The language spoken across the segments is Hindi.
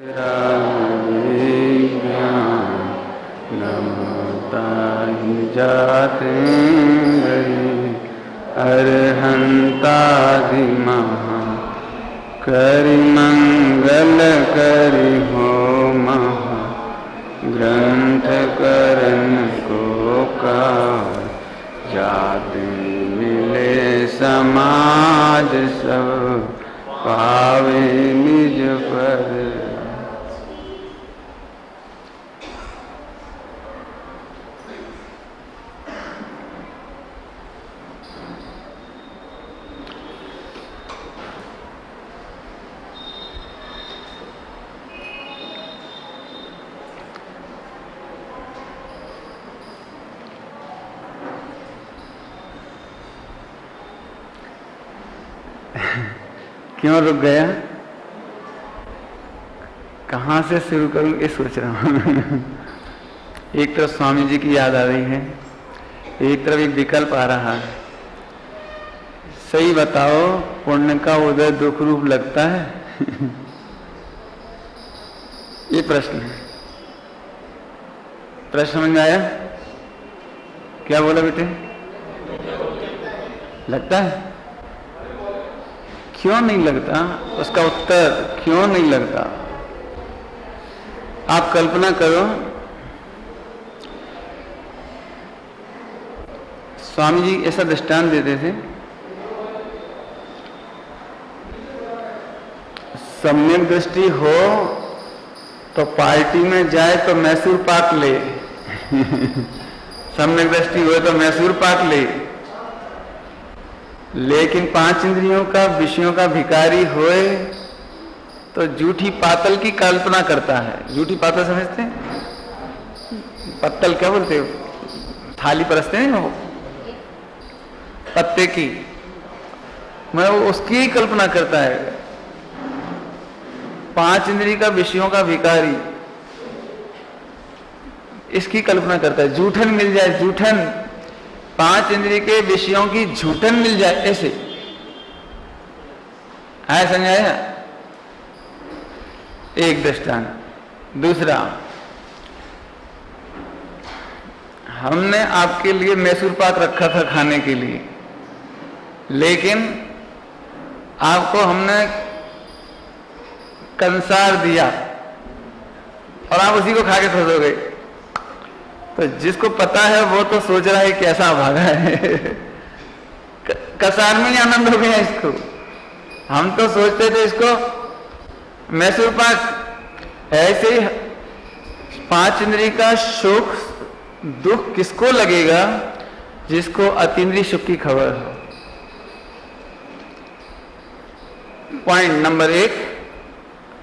नमताहि जाते अरहंतादि महा करि मंगल करि हो महा ग्रंथ करन को कार जाते मिले समाज सब पावे निज पर। क्यों रुक गया? कहाँ से शुरू करूं ये सोच रहा हूं। एक तरफ स्वामी जी की याद आ रही है, एक तरफ एक विकल्प आ रहा है। सही बताओ, पुण्य का उदय दुख रूप लगता है? ये प्रश्न है। प्रश्न समझ में आया? क्या बोला बेटे? लगता है? क्यों नहीं लगता? उसका उत्तर क्यों नहीं लगता? आप कल्पना करो, स्वामी जी ऐसा दृष्टांत देते थे, सम्यक दृष्टि हो तो पार्टी में जाए तो मैसूर पाक ले। सम्यक दृष्टि हो तो मैसूर पाक ले, लेकिन पांच इंद्रियों का विषयों का भिखारी होए तो जूठी पातल की कल्पना करता है। जूठी पातल समझते हैं? पत्तल क्या बोलते हो? थाली परसते हैं वो पत्ते की, मैं वो उसकी ही कल्पना करता है। पांच इंद्रिय का विषयों का भिखारी इसकी कल्पना करता है। जूठन मिल जाए, जूठन, पांच इंद्रिय के विषयों की झूठन मिल जाए, ऐसे है। समझाया? एक दृष्टांत। दूसरा, हमने आपके लिए मैसूर पाक रखा था खाने के लिए, लेकिन आपको हमने कंसार दिया और आप उसी को खा के खुश हो गए। तो जिसको पता है वो तो सोच रहा है कैसा भागा है। कसार में ही आनंद हो गया इसको। हम तो सोचते थे इसको मैसूर पाक। ऐसे ही पांच इंद्रिय का सुख दुख किसको लगेगा? जिसको अतीन्द्रिय सुख की खबर हो। पॉइंट नंबर 1,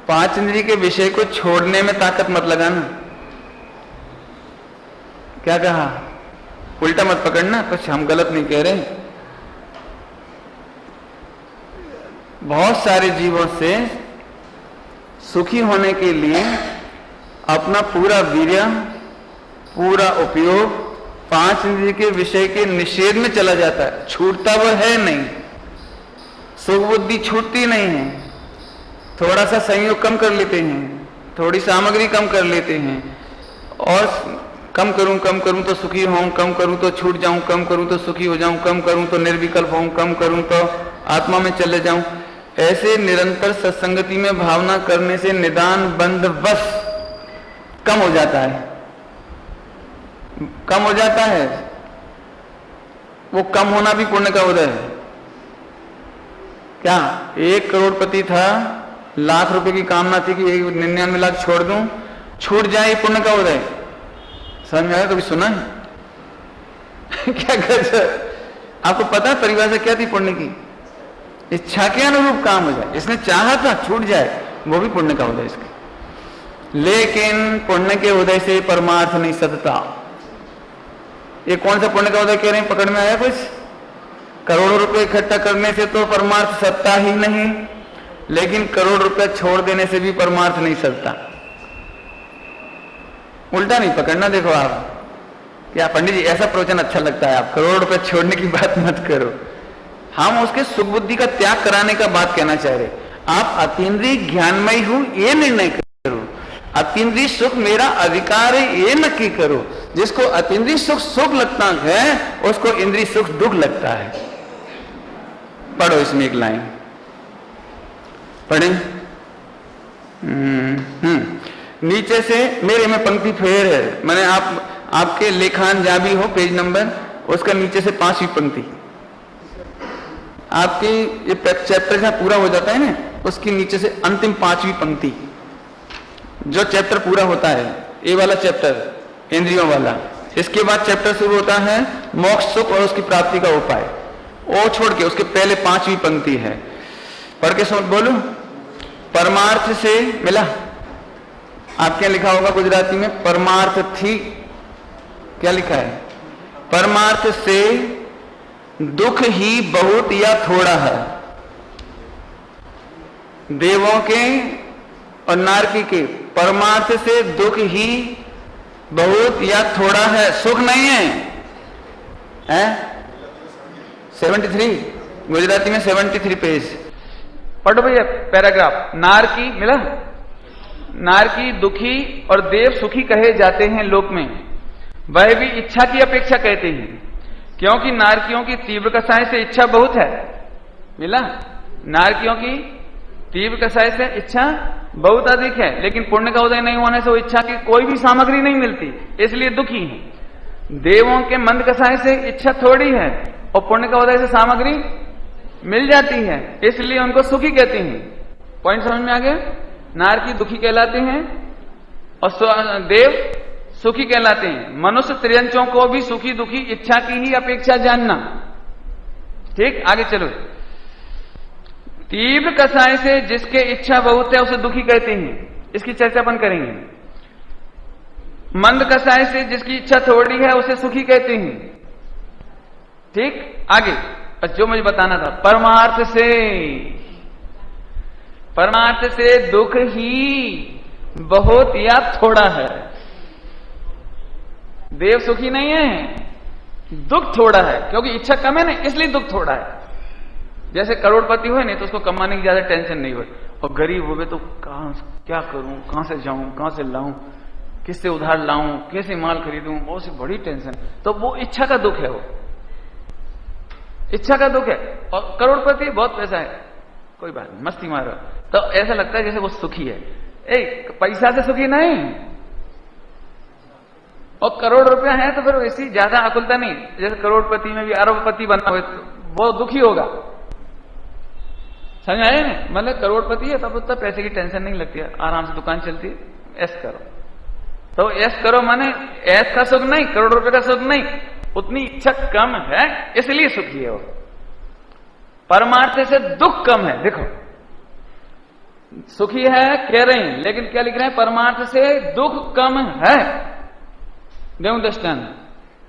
पांच इंद्रिय के विषय को छोड़ने में ताकत मत लगाना। क्या कहा? उल्टा मत पकड़ना, कुछ हम गलत नहीं कह रहे। बहुत सारे जीवों से सुखी होने के लिए अपना पूरा वीर्य, पूरा उपयोग पांच इंद्रिय के विषय के निषेध में चला जाता है। छूटता वो है नहीं, सुख बुद्धि छूटती नहीं है। थोड़ा सा संयोग कम कर लेते हैं, थोड़ी सामग्री कम कर लेते हैं, और कम करूं तो सुखी होऊं, कम करूं तो छूट जाऊं, कम करूं तो सुखी हो जाऊं, कम करूं तो निर्विकल्प होऊं, कम करूं तो आत्मा में चले जाऊं। ऐसे निरंतर सत्संगति में भावना करने से निदान बंध बस कम हो जाता है। कम हो जाता है। वो कम होना भी पुण्य का उदय है। क्या 1 करोड़पति था, लाख रुपए की कामना थी कि 99 लाख छोड़ दूं, छूट जाए, पुण्य का उदय। समझ में आया? कभी सुना है? क्या गजब! आपको पता है परिभाषा क्या थी पुण्य की? इच्छा के अनुरूप काम हो जाए। इसने चाहा था छूट जाए, वो भी पुण्य का उदय इसके। लेकिन पुण्य के उदय से परमार्थ नहीं सतता। ये कौन सा पुण्य का उदय कह रहे हैं? पकड़ में आया कुछ? करोड़ों रुपए इकट्ठा करने से तो परमार्थ सत्ता ही नहीं, लेकिन करोड़ रुपए छोड़ देने से भी परमार्थ नहीं सत्ता। उल्टा नहीं पकड़ना। देखो आप, क्या पंडित जी ऐसा प्रवचन अच्छा लगता है, आप करोड़ रुपए छोड़ने की बात मत करो। हम उसके सुख बुद्धि का त्याग कराने का बात कहना चाह रहे। आप अतीन्द्रिय ज्ञानमय हो ये निर्णय करो अतीन्द्रिय सुख मेरा अधिकार है ये नक्की करो। जिसको अतीन्द्रिय सुख सुख लगता है उसको इंद्रिय सुख दुख लगता है। पढ़ो इसमें एक लाइन पढ़े। नीचे से मेरे में पंक्ति फेर है, मैंने आपके लेखान जहां भी हो पेज नंबर उसका नीचे से 5वीं पंक्ति आपकी ये चैप्टर जहां पूरा हो जाता है ना उसकी नीचे से अंतिम 5वीं पंक्ति जो चैप्टर पूरा होता है ये वाला चैप्टर इंद्रियों वाला। इसके बाद चैप्टर शुरू होता है मोक्ष सुख और उसकी प्राप्ति का उपाय। वो छोड़ के उसके पहले 5वीं पंक्ति है, पढ़ के सुन बोलू। परमार्थ से मिला, आपके लिखा होगा गुजराती में परमार्थ थी, क्या लिखा है? परमार्थ से दुख ही बहुत या थोड़ा है। देवों के और नारकी के परमार्थ से दुख ही बहुत या थोड़ा है, सुख नहीं है? 73 गुजराती में 73 पेज पढ़ो भैया पैराग्राफ। नारकी मिला, नारकी दुखी और देव सुखी कहे जाते हैं लोक में, वह भी इच्छा की अपेक्षा कहते हैं, क्योंकि नारकियों की तीव्र कसाय से इच्छा बहुत है। मिला, नारकियों की तीव्र कसाय से इच्छा बहुत अधिक है, लेकिन पुण्य का उदय नहीं होने से वो इच्छा की कोई भी सामग्री नहीं मिलती, इसलिए दुखी है। देवों के मंद कसाय से इच्छा थोड़ी है और पुण्य का उदय से सामग्री मिल जाती है, इसलिए उनको सुखी कहते हैं। पॉइंट समझ में आ गया? नारकी दुखी कहलाते हैं और देव सुखी कहलाते हैं। मनुष्य त्रियंचों को भी सुखी दुखी इच्छा की ही अपेक्षा जानना। ठीक, आगे चलो। तीव्र कसाय से जिसके इच्छा बहुत है उसे दुखी कहते हैं, इसकी चर्चा अपन करेंगे। मंद कसाय से जिसकी इच्छा थोड़ी है उसे सुखी कहते हैं। ठीक, आगे जो मुझे बताना था, परमार्थ से दुख ही बहुत या थोड़ा है। देव सुखी नहीं है, दुख थोड़ा है, क्योंकि इच्छा कम है ना, इसलिए दुख थोड़ा है। जैसे करोड़पति हुए नहीं तो उसको कमाने की ज्यादा टेंशन नहीं हुई, और गरीब हुए तो क्या करूं, कहां से जाऊं, कहां से लाऊं, किससे उधार लाऊं, कैसे माल खरीदूं, बहुत सी बड़ी टेंशन। तो वो इच्छा का दुख है, वो इच्छा का दुख है। और करोड़पति बहुत पैसा है, कोई बात नहीं, मस्ती मारो, तो ऐसा लगता है जैसे वो सुखी है। पैसा से सुखी नहीं, और करोड़ रुपया है तो फिर वैसी ज्यादा अकुलता नहीं। जैसे करोड़पति में भी अरबपति बना हुआ तो वो दुखी होगा, समझ आए ना? मतलब करोड़पति है तब उतना पैसे की टेंशन नहीं लगती है, आराम से दुकान चलती है, ऐश करो। तो ऐश करो माने ऐश का सुख नहीं, करोड़ रुपए का सुख नहीं, उतनी इच्छा कम है इसलिए सुखी है वो। परमार्थ से दुख कम है। देखो सुखी है कह रहे हैं, लेकिन क्या लिख रहे हैं? परमार्थ से दुख कम है। Don't understand.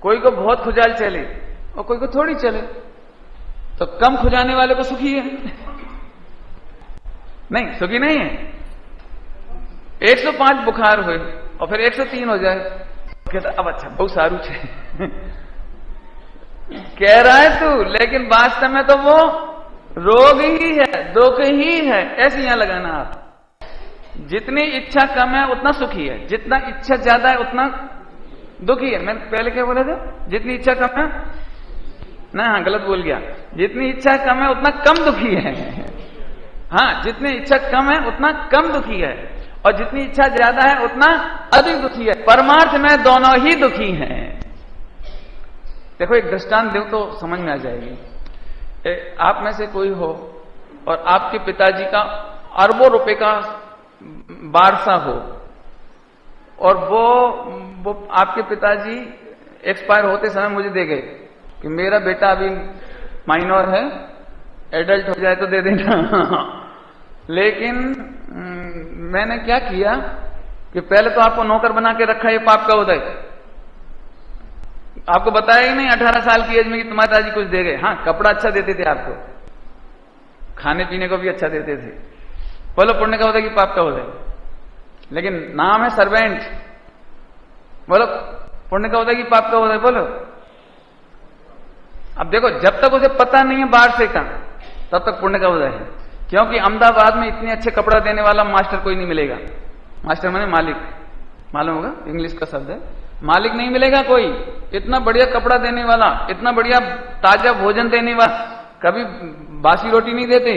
कोई को बहुत खुजाल चले और कोई को थोड़ी चले, तो कम खुजाने वाले को सुखी है नहीं, सुखी नहीं है। 105 बुखार हुए और फिर 103 हो जाए, कहता अब अच्छा बहुत सारू छे कह रहा है तू, लेकिन वास्तव में तो वो रोग ही है, दुख ही है। ऐसे यहां लगाना आप। जितनी इच्छा कम है उतना सुखी है, जितना इच्छा ज्यादा है उतना दुखी है। मैंने पहले क्या बोला था? जितनी इच्छा कम है ना, हाँ गलत बोल गया, जितनी इच्छा कम है उतना कम दुखी है। हाँ, जितनी इच्छा कम है उतना कम दुखी है, और जितनी इच्छा ज्यादा है उतना अधिक दुखी है। परमार्थ में दोनों ही दुखी हैं। देखो एक दृष्टांत दो तो समझ में आ जाएगी। आप में से कोई हो और आपके पिताजी का अरबों रुपए का वारसा हो, और वो आपके पिताजी एक्सपायर होते समय मुझे दे गए कि मेरा बेटा अभी माइनर है, एडल्ट हो जाए तो दे देना। लेकिन मैंने क्या किया कि पहले तो आपको नौकर बना के रखा, ये पाप का उदय। आपको बताया ही नहीं 18 साल की एज में कि तुम्हारे पिताजी कुछ दे गए। हाँ, कपड़ा अच्छा देते थे आपको, खाने पीने को भी अच्छा देते थे। बोलो पुण्य का उदय कि पाप का उदय? लेकिन नाम है सर्वेंट। बोलो पुण्य का उदय कि पाप का उदय? बोलो। अब देखो जब तक उसे पता नहीं है बाहर से का, तब तक पुण्य का उदय है, क्योंकि अहमदाबाद में इतने अच्छे कपड़ा देने वाला मास्टर कोई नहीं मिलेगा। मास्टर माने मालिक, मालूम होगा इंग्लिश का शब्द है। मालिक नहीं मिलेगा कोई, इतना बढ़िया कपड़ा देने वाला, इतना बढ़िया ताजा भोजन देने वाला, कभी बासी रोटी नहीं देते,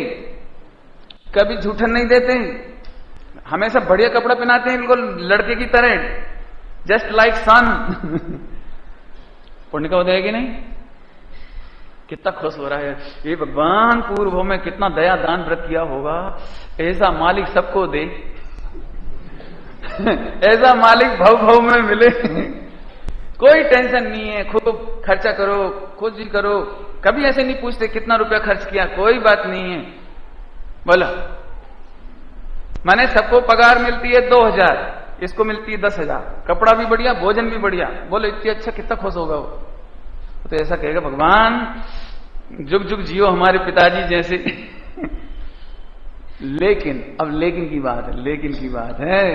कभी झूठन नहीं देते, हमेशा बढ़िया कपड़ा पहनाते हैं बिल्कुल लड़के की तरह, जस्ट लाइक सन। पुण्य का उदय है कि नहीं? कितना खुश हो रहा है ये भगवान, पूर्व में कितना दया दान व्रत किया होगा, ऐसा मालिक सबको दे, ऐसा मालिक भव भव में मिले। कोई टेंशन नहीं है, खूब खर्चा करो, कुछ भी करो, कभी ऐसे नहीं पूछते कितना रुपया खर्च किया, कोई बात नहीं है। बोलो, माने सबको पगार मिलती है 2000, इसको मिलती है 10,000, कपड़ा भी बढ़िया, भोजन भी बढ़िया। बोलो इतनी अच्छा, कितना खुश होगा वो। तो ऐसा कहेगा भगवान जुग जुग जियो हमारे पिताजी जैसे। लेकिन अब लेकिन की बात है, लेकिन की बात है,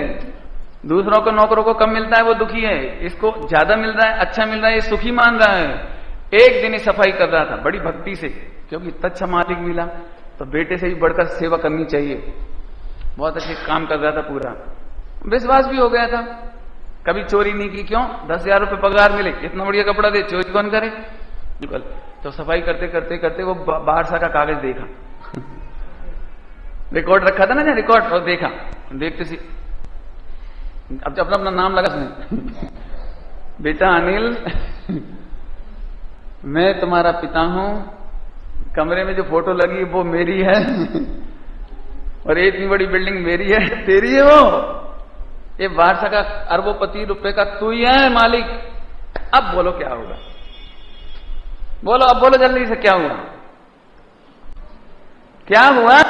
दूसरों को नौकरों को कम मिलता है वो दुखी है, इसको ज्यादा मिल रहा है, अच्छा मिल रहा है, ये सुखी मान रहा है। एक दिन ही सफाई कर रहा था बड़ी भक्ति से, क्योंकि इतना अच्छा मालिक मिला तो बेटे से भी बढ़कर सेवा करनी चाहिए, बहुत अच्छे काम कर रहा था, पूरा विश्वास भी हो गया था, कभी चोरी नहीं की। क्यों? 10,000 रुपये पगार मिले, इतना बढ़िया कपड़ा दे, चोरी कौन करे? निकल। तो सफाई करते करते करते वो बारसा का कागज देखा, रिकॉर्ड रखा था ना, रिकॉर्ड, और देखा, देखते सी अब जब अपना नाम लगा सुने, बेटा अनिल, मैं तुम्हारा पिता हूं, कमरे में जो फोटो लगी वो मेरी है, और इतनी बड़ी बिल्डिंग मेरी है, तेरी है वो, ये वारसा का अरबोपति रुपए का तू ही है मालिक। अब बोलो क्या होगा? बोलो, अब बोलो जल्दी से, क्या हुआ? क्या हुआ?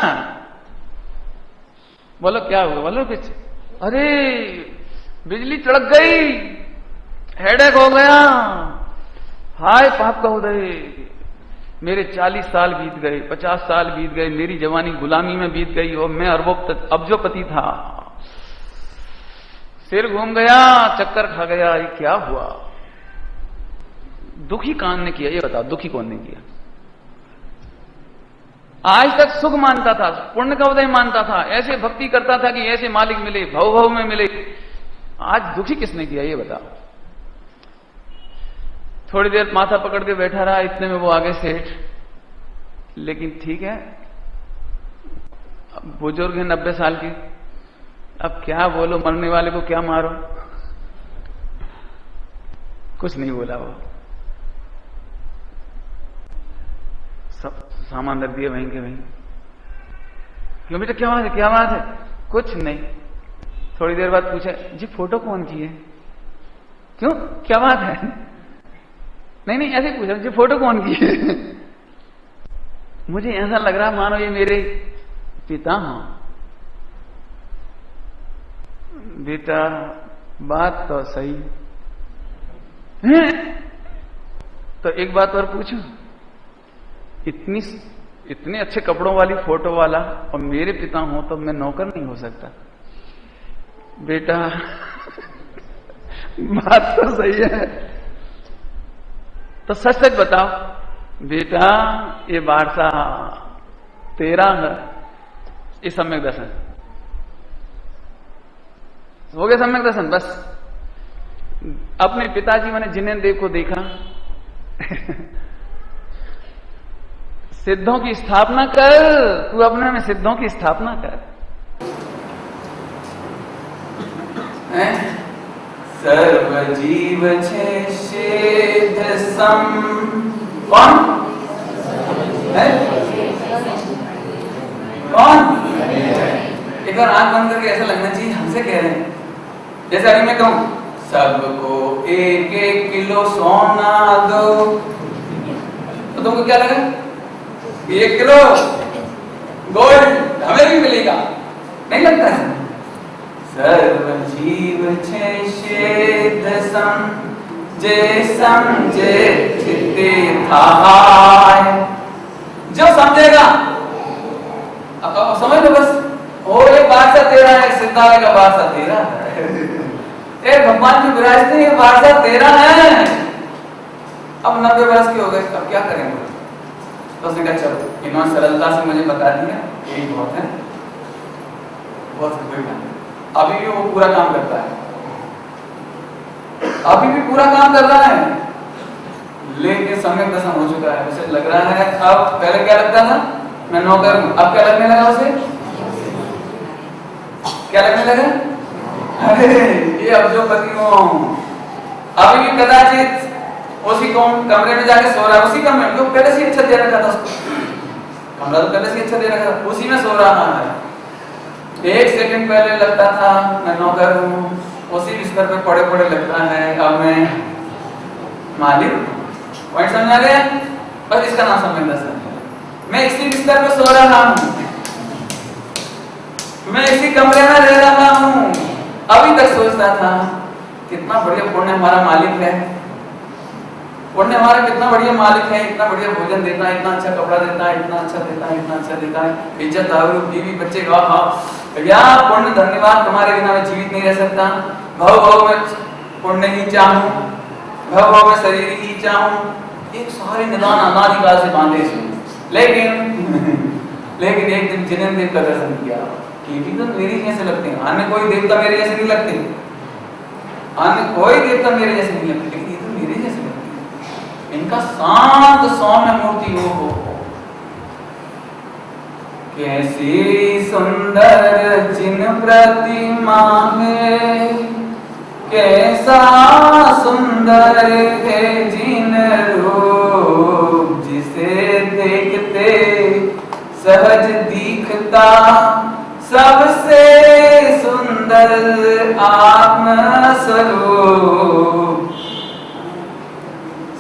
बोलो क्या हुआ? बोलो कुछ। अरे बिजली चड़क गई, हेडेक हो गया, हाय पाप का उदय, मेरे 40 साल बीत गए, 50 साल बीत गए, मेरी जवानी गुलामी में बीत गई, और मैं अब्जोपति था, सिर घूम गया, चक्कर खा गया, ये क्या हुआ? दुखी कौन ने किया? ये बताओ, दुखी कौन ने किया? आज तक सुख मानता था, पुण्य का उदय मानता था, ऐसे भक्ति करता था कि ऐसे मालिक मिले, भव भव में मिले, आज दुखी किसने किया? ये बताओ। थोड़ी देर माथा पकड़ के बैठा रहा, इतने में वो आगे सेठ, लेकिन ठीक है, अब बुजुर्ग है 90 साल की, अब क्या बोलो, मरने वाले को क्या मारो? कुछ नहीं बोला वो, सब सामान रख दिए वहीं के वहीं। क्यों बेटा, क्या बात है? क्या बात है? कुछ नहीं। थोड़ी देर बाद पूछा, जी फोटो कौन की है? क्यों, क्या बात है? नहीं नहीं, ऐसे पूछा, जी फोटो कौन की है? मुझे ऐसा लग रहा मानो ये मेरे पिता हैं। बेटा बात तो सही है, तो एक बात और पूछूं, इतने अच्छे कपड़ों वाली फोटो वाला और मेरे पिता हो तो मैं नौकर नहीं हो सकता? बेटा बात तो सही है, तो सच सच बताओ बेटा, ये वारसा तेरा है। ये सम्यक दर्शन हो गया, सम्यक दर्शन। बस अपने पिताजी मैंने जिनेन्द्र देव को देखा, सिद्धों की स्थापना कर, तू अपने में सिद्धों की स्थापना कर। सर्व जीव छे सिद्ध सम, कौन है? कौन? एक बार आंख बंद करके ऐसा लगना चाहिए हमसे कह रहे हैं, जैसे अभी मैं कहूं सबको 1-1 किलो सोना दो, तो तुमको क्या लगा? 1 किलो गोल्ड हमें भी मिलेगा, नहीं लगता है? सर्व जीव छे सिद्ध सम, जे समझे चित्ते थाय, जो समझेगा, अब समझ लो बस, ओ ये वारसा तेरा है, सिद्धालय का वारसा तेरा है, ए भगवान की विरासत ये वारसा तेरा है। अब 90 वर्ष के हो गए, अब क्या करेंगे? तो उसने कहा चलो, इन्होंने सरलता से मुझे बता दिया, यही बहुत है, बहुत कोई बात नहीं। अभी भी वो पूरा काम करता है, अभी भी पूरा काम कर रहा है, लेकिन समय दशम हो चुका है। उसे लग रहा है, अब पहले क्या लगता था, मैं नौकर हूं, अब क्या लगने लगा उसे? क्या लगने लगा? अरे ये अब जो पति हूं। अभी भी कदाचित उसी कमरे में जाके सो रहा है, उसी कमरे में जो पहले से अच्छा दे रखा था उसको, कमरा तो पहले से अच्छा दे रखा था, उसी में सो रहा है। एक सेकंड पहले लगता था मैं नौकर हूं, उसी बिस्तर पे पड़े पड़े लगता है अब मैं मालिक। पॉइंट समझ आ गया? बस इसका नाम समझना सर। मैं इसी बिस्तर पे सो रहा हूं, मैं इसी कमरे में रह रहा हूं, अभी तक सोचता था कितना बढ़िया पुण्य हमारा मालिक है, पुण्य हमारा कितना बढ़िया मालिक है, इतना बढ़िया भोजन देता है, इतना अच्छा कपड़ा देता है, इतना अच्छा देता है, इतना अच्छा देता है, इज्जत आबरू बीवी बच्चे का भैया पुण्य धन्यवाद, तुम्हारे बिना मैं जीवित नहीं रह सकता। भव भव में पुण्य ही चाहूं, भव भव में शरीर ही चाहूं, एक सारे निदान अनादिकाल से बांधे इसमें। लेकिन एक दिन जिनेंद्र देव का दर्शन किया कि भी तो मेरे जैसे लगते हैं, अन्य कोई देवता मेरे जैसे नहीं लगते, अन्य कोई देवता मेरे जैसे नहीं लगते, लेकिन ये तो मेरे जैसे लगते हैं। इनका शांत सौम्य मूर्ति हो कैसी सुंदर जिन प्रतिमा है, कैसा सुंदर है जिन रूप, जिसे देखते सहज दिखता सबसे सुंदर आत्म स्वरूप।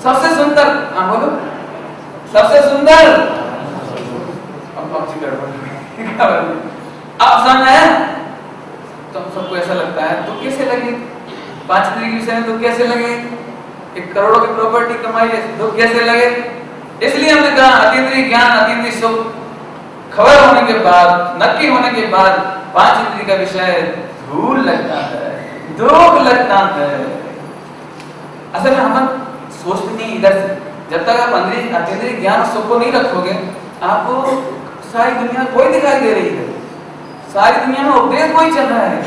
सबसे सुंदर, बोलो सबसे सुंदर। आप समझ आए? तो सबको ऐसा लगता है तो कैसे लगे, 5 तरीके विषय में तो कैसे लगे, 1 करोड़ों की प्रॉपर्टी कमाई है तो कैसे लगे? इसलिए हमने कहा अतीन्द्रिय ज्ञान अतीन्द्रिय सुख खबर होने के बाद, नक्की होने के बाद 5 इंद्रिय का विषय धूल लगता है, दुख लगता है। असल में हम सोचते नहीं इधर से, जब तक आप अतीन्द्रिय ज्ञान सुख को नहीं रखोगे, आपको सारी दुनिया कोई दिखाई दे रही है, सारी दुनिया में उपदेश कोई चल रहा है,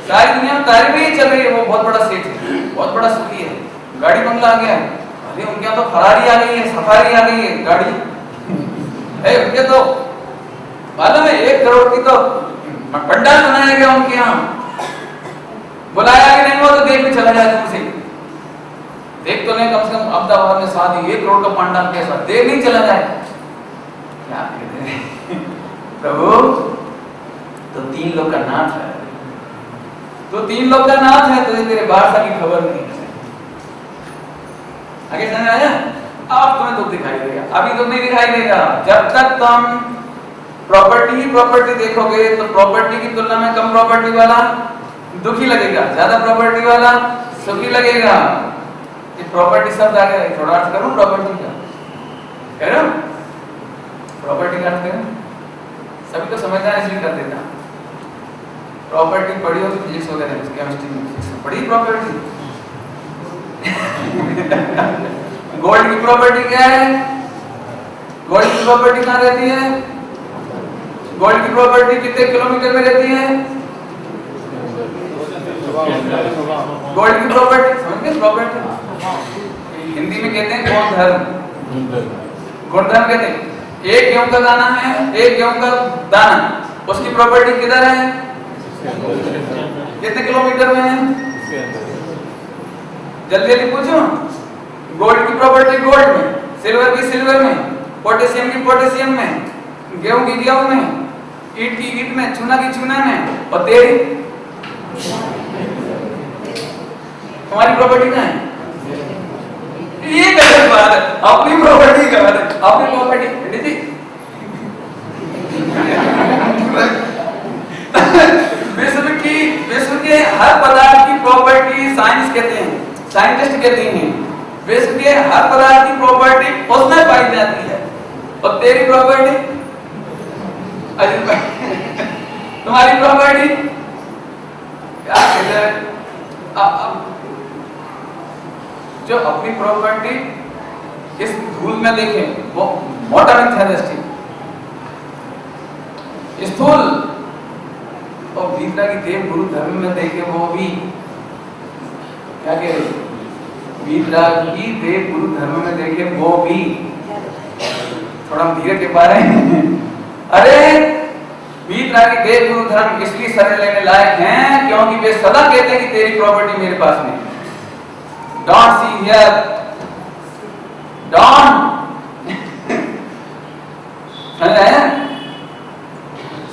सारी दुनिया में तारीफ ही चल रही है, वो बहुत बड़ा सेठ है, बहुत बड़ा सुखी है, गाड़ी बंगला आ गया है, अरे उनके यहाँ तो फरारी आ गई है, सफारी आ गई है गाड़ी, उनके तो मालूम है 1 करोड़ की तो पंडाल बनाया गया उनके यहाँ, बुलाया कि नहीं, वो तो देख के चला जाए तुमसे, देख तो नहीं, कम से कम अहमदाबाद में शादी 1 करोड़ का पंडाल कैसा, देख नहीं चला जाए, क्या कहते हैं प्रभु, तो 3 लोग का नाथ है, तो 3 लोग का नाथ है, तो तेरे बादशाह की खबर नहीं है। आगे समझ आया? अब तुम्हें दुख दिखाई देगा, अभी तो नहीं दिखाई देगा, जब तक तुम प्रॉपर्टी ही प्रॉपर्टी देखोगे तो प्रॉपर्टी की तुलना में कम प्रॉपर्टी वाला दुखी लगेगा, ज्यादा प्रॉपर्टी वाला सुखी लगेगा। ये प्रॉपर्टी शब्द आ गया, थोड़ा अर्थ करूं प्रॉपर्टी का, कह रहे हो प्रॉपर्टी का अर्थ करें, सभी को समझना है इसलिए कर देता। प्रॉपर्टी पढ़ी हो फिजिक्स वगैरह केमिस्ट्री में पढ़ी प्रॉपर्टी। गोल्ड की प्रॉपर्टी क्या है? गोल्ड की प्रॉपर्टी कहाँ रहती है? गोल्ड की प्रॉपर्टी कितने किलोमीटर में रहती है? गोल्ड की प्रॉपर्टी समझ गए? प्रॉपर्टी हिंदी में कहते हैं गुणधर्म, गुणधर्म कहते हैं। एक गेहूं का दाना है, एक गेहूं का दाना, उसकी प्रॉपर्टी किधर है? कितने किलोमीटर में है? जल्दी जल्दी पूछो। गोल्ड की प्रॉपर्टी गोल्ड में, सिल्वर की सिल्वर में, पोटेशियम की पोटेशियम में, गेहूं की गेहूं में, ईट की ईट में, चूना की चूना में, और तेरी तुम्हारी प्रॉपर्टी कहाँ है? ये गलत बात है, अपनी प्रॉपर्टी गलत है, अपनी प्रॉपर्टी विश्व के हर पदार्थ की प्रॉपर्टी साइंस कहते हैं, साइंटिस्ट कहते हैं, विश्व के हर पदार्थ की प्रॉपर्टी उसमें पाई जाती है, और तेरी प्रॉपर्टी तुम्हारी प्रॉपर्टी क्या कहते हैं? जो अपनी प्रॉपर्टी इस धूल में देखें वो मोटा मिथ्यादृष्टि, स्थूल और वीतरागी देव गुरु धर्म में देखे वो भी, क्या कह रहे, वीतरागी देव गुरु धर्म में देखे वो भी, थोड़ा धीरे के पा रहे हैं। अरे वीतरागी देव गुरु धर्म इसलिए शरण लेने लायक हैं क्योंकि वे सदा कहते हैं कि तेरी प्रॉपर्टी मेरे पास नहीं। डोंट सी हियर, डोंट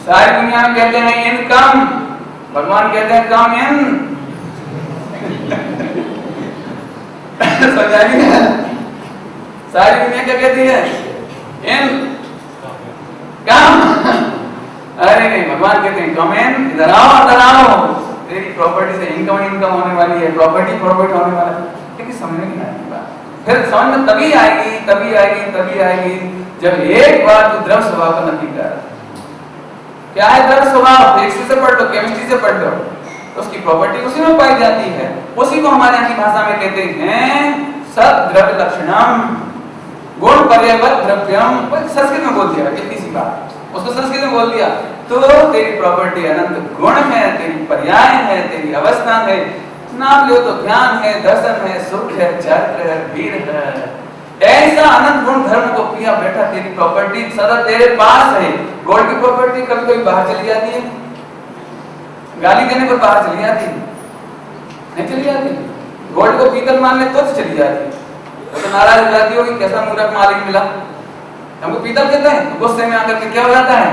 सारी दुनिया में कहते हैं इनकम, भगवान कहते हैं कम इन। समझाइए, सारी दुनिया क्या कहती है, इन कम। अरे नहीं, भगवान कहते हैं कम इन, इधर आओ इधर आओ, तेरी प्रॉपर्टी से इनकम इनकम होने वाली है, प्रॉपर्टी प्रॉफिट होने वाला है। लेकिन समझ में नहीं आएगी बात, फिर समझ में तभी आएगी तभी आएगी तभी आएगी जब एक बार तू द्रव्य स्वभाव का नक्की कर। क्या है द्रव्य स्वभाव, फिजिक्स से पढ़ लो, केमिस्ट्री से पढ़ लो, तो उसकी प्रॉपर्टी उसी में पाई जाती है। उसी को हमारे यहाँ की भाषा में कहते हैं सद द्रव्य लक्षणम, गुण पर्यवत द्रव्यम। संस्कृत में बोल दिया, कितनी सी बात, उसको संस्कृत में बोल दिया। तो तेरी प्रॉपर्टी अनंत गुण है, तेरी पर्याय है, तेरी अवस्था है, नाम लो तो ज्ञान है, दर्शन है, सुख है, चक्र है, वीर है। ऐसा अनंत गुण धर्म को पिया बैठा, तेरी प्रॉपर्टी सदा तेरे पास है। गोल्ड की प्रॉपर्टी कभी कोई बाहर चली जाती है, गाली देने पर बाहर चली जाती है, नहीं चली जाती। गोल्ड को पीतल मान ले तो चली जाती है, तो नाराज हो जाती होगी, कैसा मूर्ख मालिक मिला, हमको पीतल कहते हैं। गुस्से में आकर के क्या हो जाता है,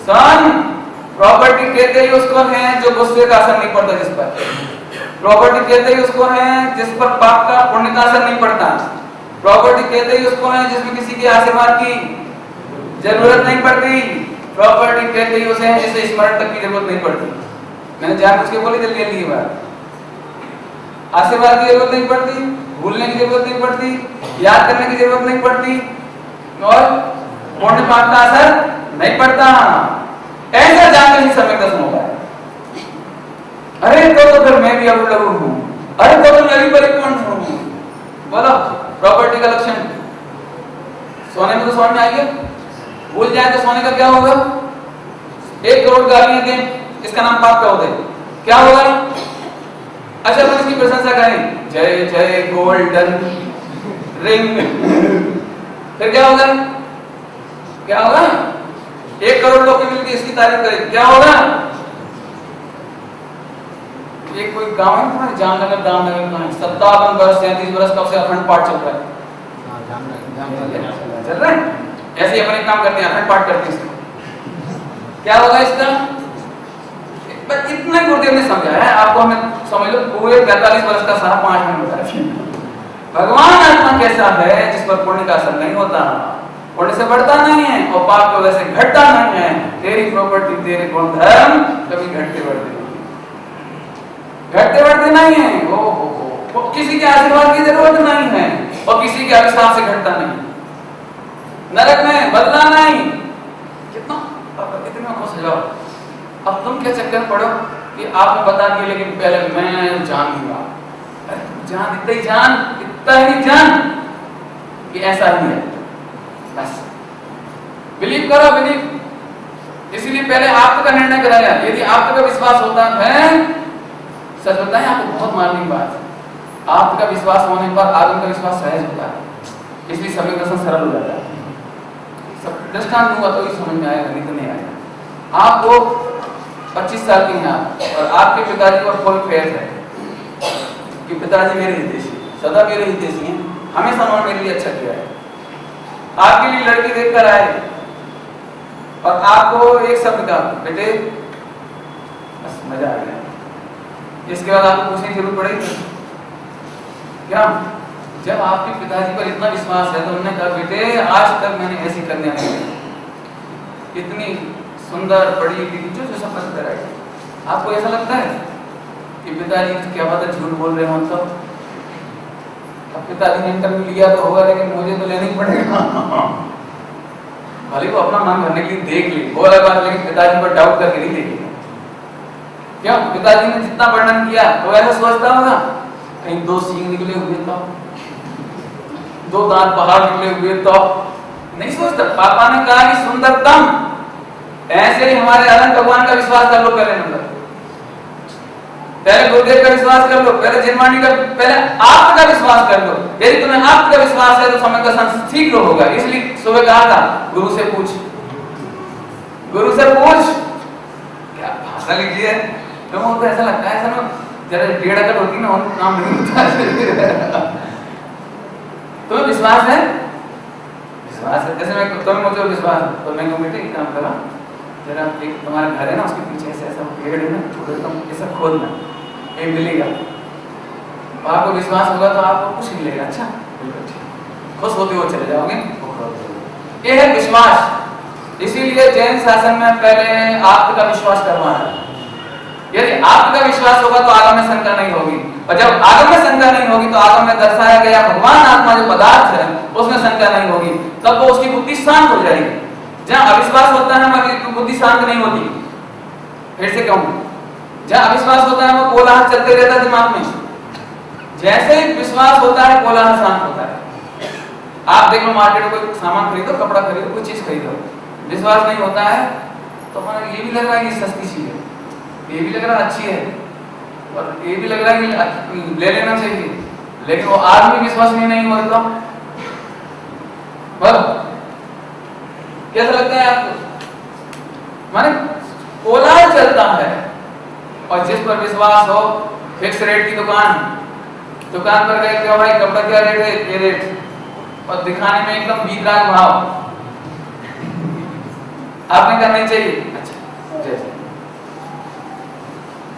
सन प्रॉपर्टी कहते ही उसको है जो गुस्से का असर नहीं पड़ता जिस पर, प्रॉपर्टी कहते ही उसको है जिस पर पाप का पुण्य का असर नहीं पड़ता, प्रॉपर्टी कहते ही उसको है जिसमें किसी के आशीर्वाद की जरूरत नहीं पड़ती, प्रॉपर्टी कहते ही उसे है जिसे स्मरण तक की जरूरत नहीं पड़ती। मैंने जानबूझ के बोली जल्दी जल्दी बात, आशीर्वाद की जरूरत नहीं पड़ती, भूलने की जरूरत नहीं पड़ती, याद करने की जरूरत नहीं पड़ती, और पुण्य पाप का असर नहीं पड़ता। ऐसा जानकर ही समय दस होगा। अरे तो फिर मैं भी अब लगू हूं, अरे तो मैं भी परिपूर्ण हूं। बोलो प्रॉपर्टी का लक्षण, सोने में तो समझ में आएगा, भूल जाए तो सोने का क्या होगा, 1 करोड़ गालियां दें, इसका नाम पाप का होता है, क्या होगा। अच्छा हम इसकी प्रशंसा करें, जय जय गोल्डन रिंग, फिर क्या होगा, क्या होगा, 1 करोड़ लोग मिलकर इसकी तारीफ करें, क्या होगा। ये कोई गांव है तुम्हारे जामनगर, दामनगर का है, 57 वर्ष 37 वर्ष कब से अखंड पाठ चल रहा है, चल रहा है, ऐसे ही अपने काम करते हैं, अखंड पाठ करते हैं। क्या होगा इसका, बस इतना ही गुरुदेव ने समझाया है आपको, हमें समझ लो पूरे 45 वर्ष का सारा 5 मिनट बताया। भगवान आत्मा कैसा है जिस पर पुण्य का असर नहीं होता, पुण्य से बढ़ता नहीं है और पाप की वजह से घटता नहीं है। तेरी प्रॉपर्टी, तेरे गुण धर्म कभी घटते बढ़ते नहीं, घटते बढ़ते नहीं है। वो किसी के आशीर्वाद की जरूरत नहीं है और किसी के अभिशाप से घटता नहीं, नरक में बदला नहीं। कितना इतना खुश हो जाओ, अब तुम क्या चक्कर पड़ो कि आपने बता दिया लेकिन पहले मैं जान लूंगा। जान इतना ही जान, इतना ही जान कि ऐसा ही है, बस बिलीव करो, बिलीव। इसीलिए पहले आप का निर्णय कराया। यदि आपका विश्वास होता है, सच बताएं आपको बहुत मानने की बात, आपका विश्वास होने पर आदमी का विश्वास सहज होता है, इसलिए समय दर्शन सरल हो जाता है। दृष्टांत हुआ तो ही समझ में आएगा, नहीं तो नहीं आएगा। आपको 25 साल की हैं आप, और आपके पिताजी पर फुल फेथ है कि पिताजी मेरे हितैषी, सदा मेरे हितैषी हैं, हमेशा उन्होंने मेरे लिए अच्छा किया है। आपके लिए लड़की देखकर आए और आपको एक शब्द का, बेटे बस मजा आ गया, इसके बाद आपको पूछने की जरूरत पड़ेगी क्या। जब आपके पिताजी पर इतना विश्वास है तो उन्होंने कहा, बेटे आज तक मैंने ऐसी कन्या नहीं देखी, इतनी सुंदर पढ़ी लिखी, जो जो सब करते रहे। आपको ऐसा लगता है कि पिताजी क्या बात है झूठ बोल रहे हो, तो अब पिताजी ने इंटरव्यू लिया तो होगा, लेकिन मुझे तो लेना ही पड़ेगा। भले वो अपना मन भरने के लिए देख ली, वो अलग बात, लेकिन पिताजी पर डाउट करके नहीं देखेगा। क्यों, पिताजी ने जितना वर्णन किया तो ऐसा सोचता होगा कहीं 2 सींग निकले हुए तो, 2 दांत बाहर निकले हुए तो नहीं सोचता। पापा ने कहा कि सुंदरतम, ऐसे ही हमारे अनंत भगवान का विश्वास कर लो पहले नंबर, पहले गुरुदेव का विश्वास कर लो, पहले जिनवाणी का, पहले आपका विश्वास कर लो। यदि तुम्हें आपका विश्वास है तो समय का संग शीघ्र होगा। इसलिए सुबह कहा था गुरु से पूछ, गुरु से पूछ, क्या भाषा लिखी है। लोगों को ऐसा लगता है ऐसा ना जरा डेढ़ अकड़ होती ना और काम नहीं होता। तुम्हें विश्वास है, विश्वास है, जैसे मैं तुम्हें मुझे विश्वास है तो मैं कहूँ बेटे एक काम करा, जरा एक तुम्हारा घर है ना उसके पीछे ऐसे ऐसा पेड़ है ना छोटा सा, ऐसा खोदना, ये मिलेगा, आपको विश्वास होगा तो आपको कुछ मिलेगा। अच्छा खुश होते हुए चले जाओगे, ये है विश्वास। इसीलिए जैन शासन में पहले आपका विश्वास करवाना है। यदि आपका विश्वास होगा तो आगम में शंका नहीं होगी, और जब आगम में शंका नहीं होगी तो आगम में दर्शाया गया भगवान आत्मा जो पदार्थ है उसमें शंका नहीं होगी, तब वो उसकी बुद्धि शांत हो जाएगी। जहां अविश्वास होता है वहां बुद्धि शांत नहीं होती। फिर से कहूं, जहां अविश्वास होता है वो कोलाहल चलते रहता है दिमाग में, जैसे ही विश्वास होता है कोलाहल शांत होता है। आप देख लो मार्केट में कोई सामान खरीदो, कपड़ा खरीदो, कोई चीज खरीदो, विश्वास नहीं होता है तो हमारा ये भी लग रहा है कि सस्ती चीज है, ये भी लग रहा है अच्छी है, और ये भी लग रहा है कि ले लेना चाहिए, लेकिन वो आदमी विश्वास नहीं होता। कैसा लगता है आपको? माने कोलाहल चलता है, और जिस पर विश्वास हो, फिक्स रेट की दुकान पर गए, क्या भाई कपड़ा क्या रेट है, ये रेट, और दिखाने में एकदम बीतराग भाव, आपने करना ही चाहिए। अच्छा जैसे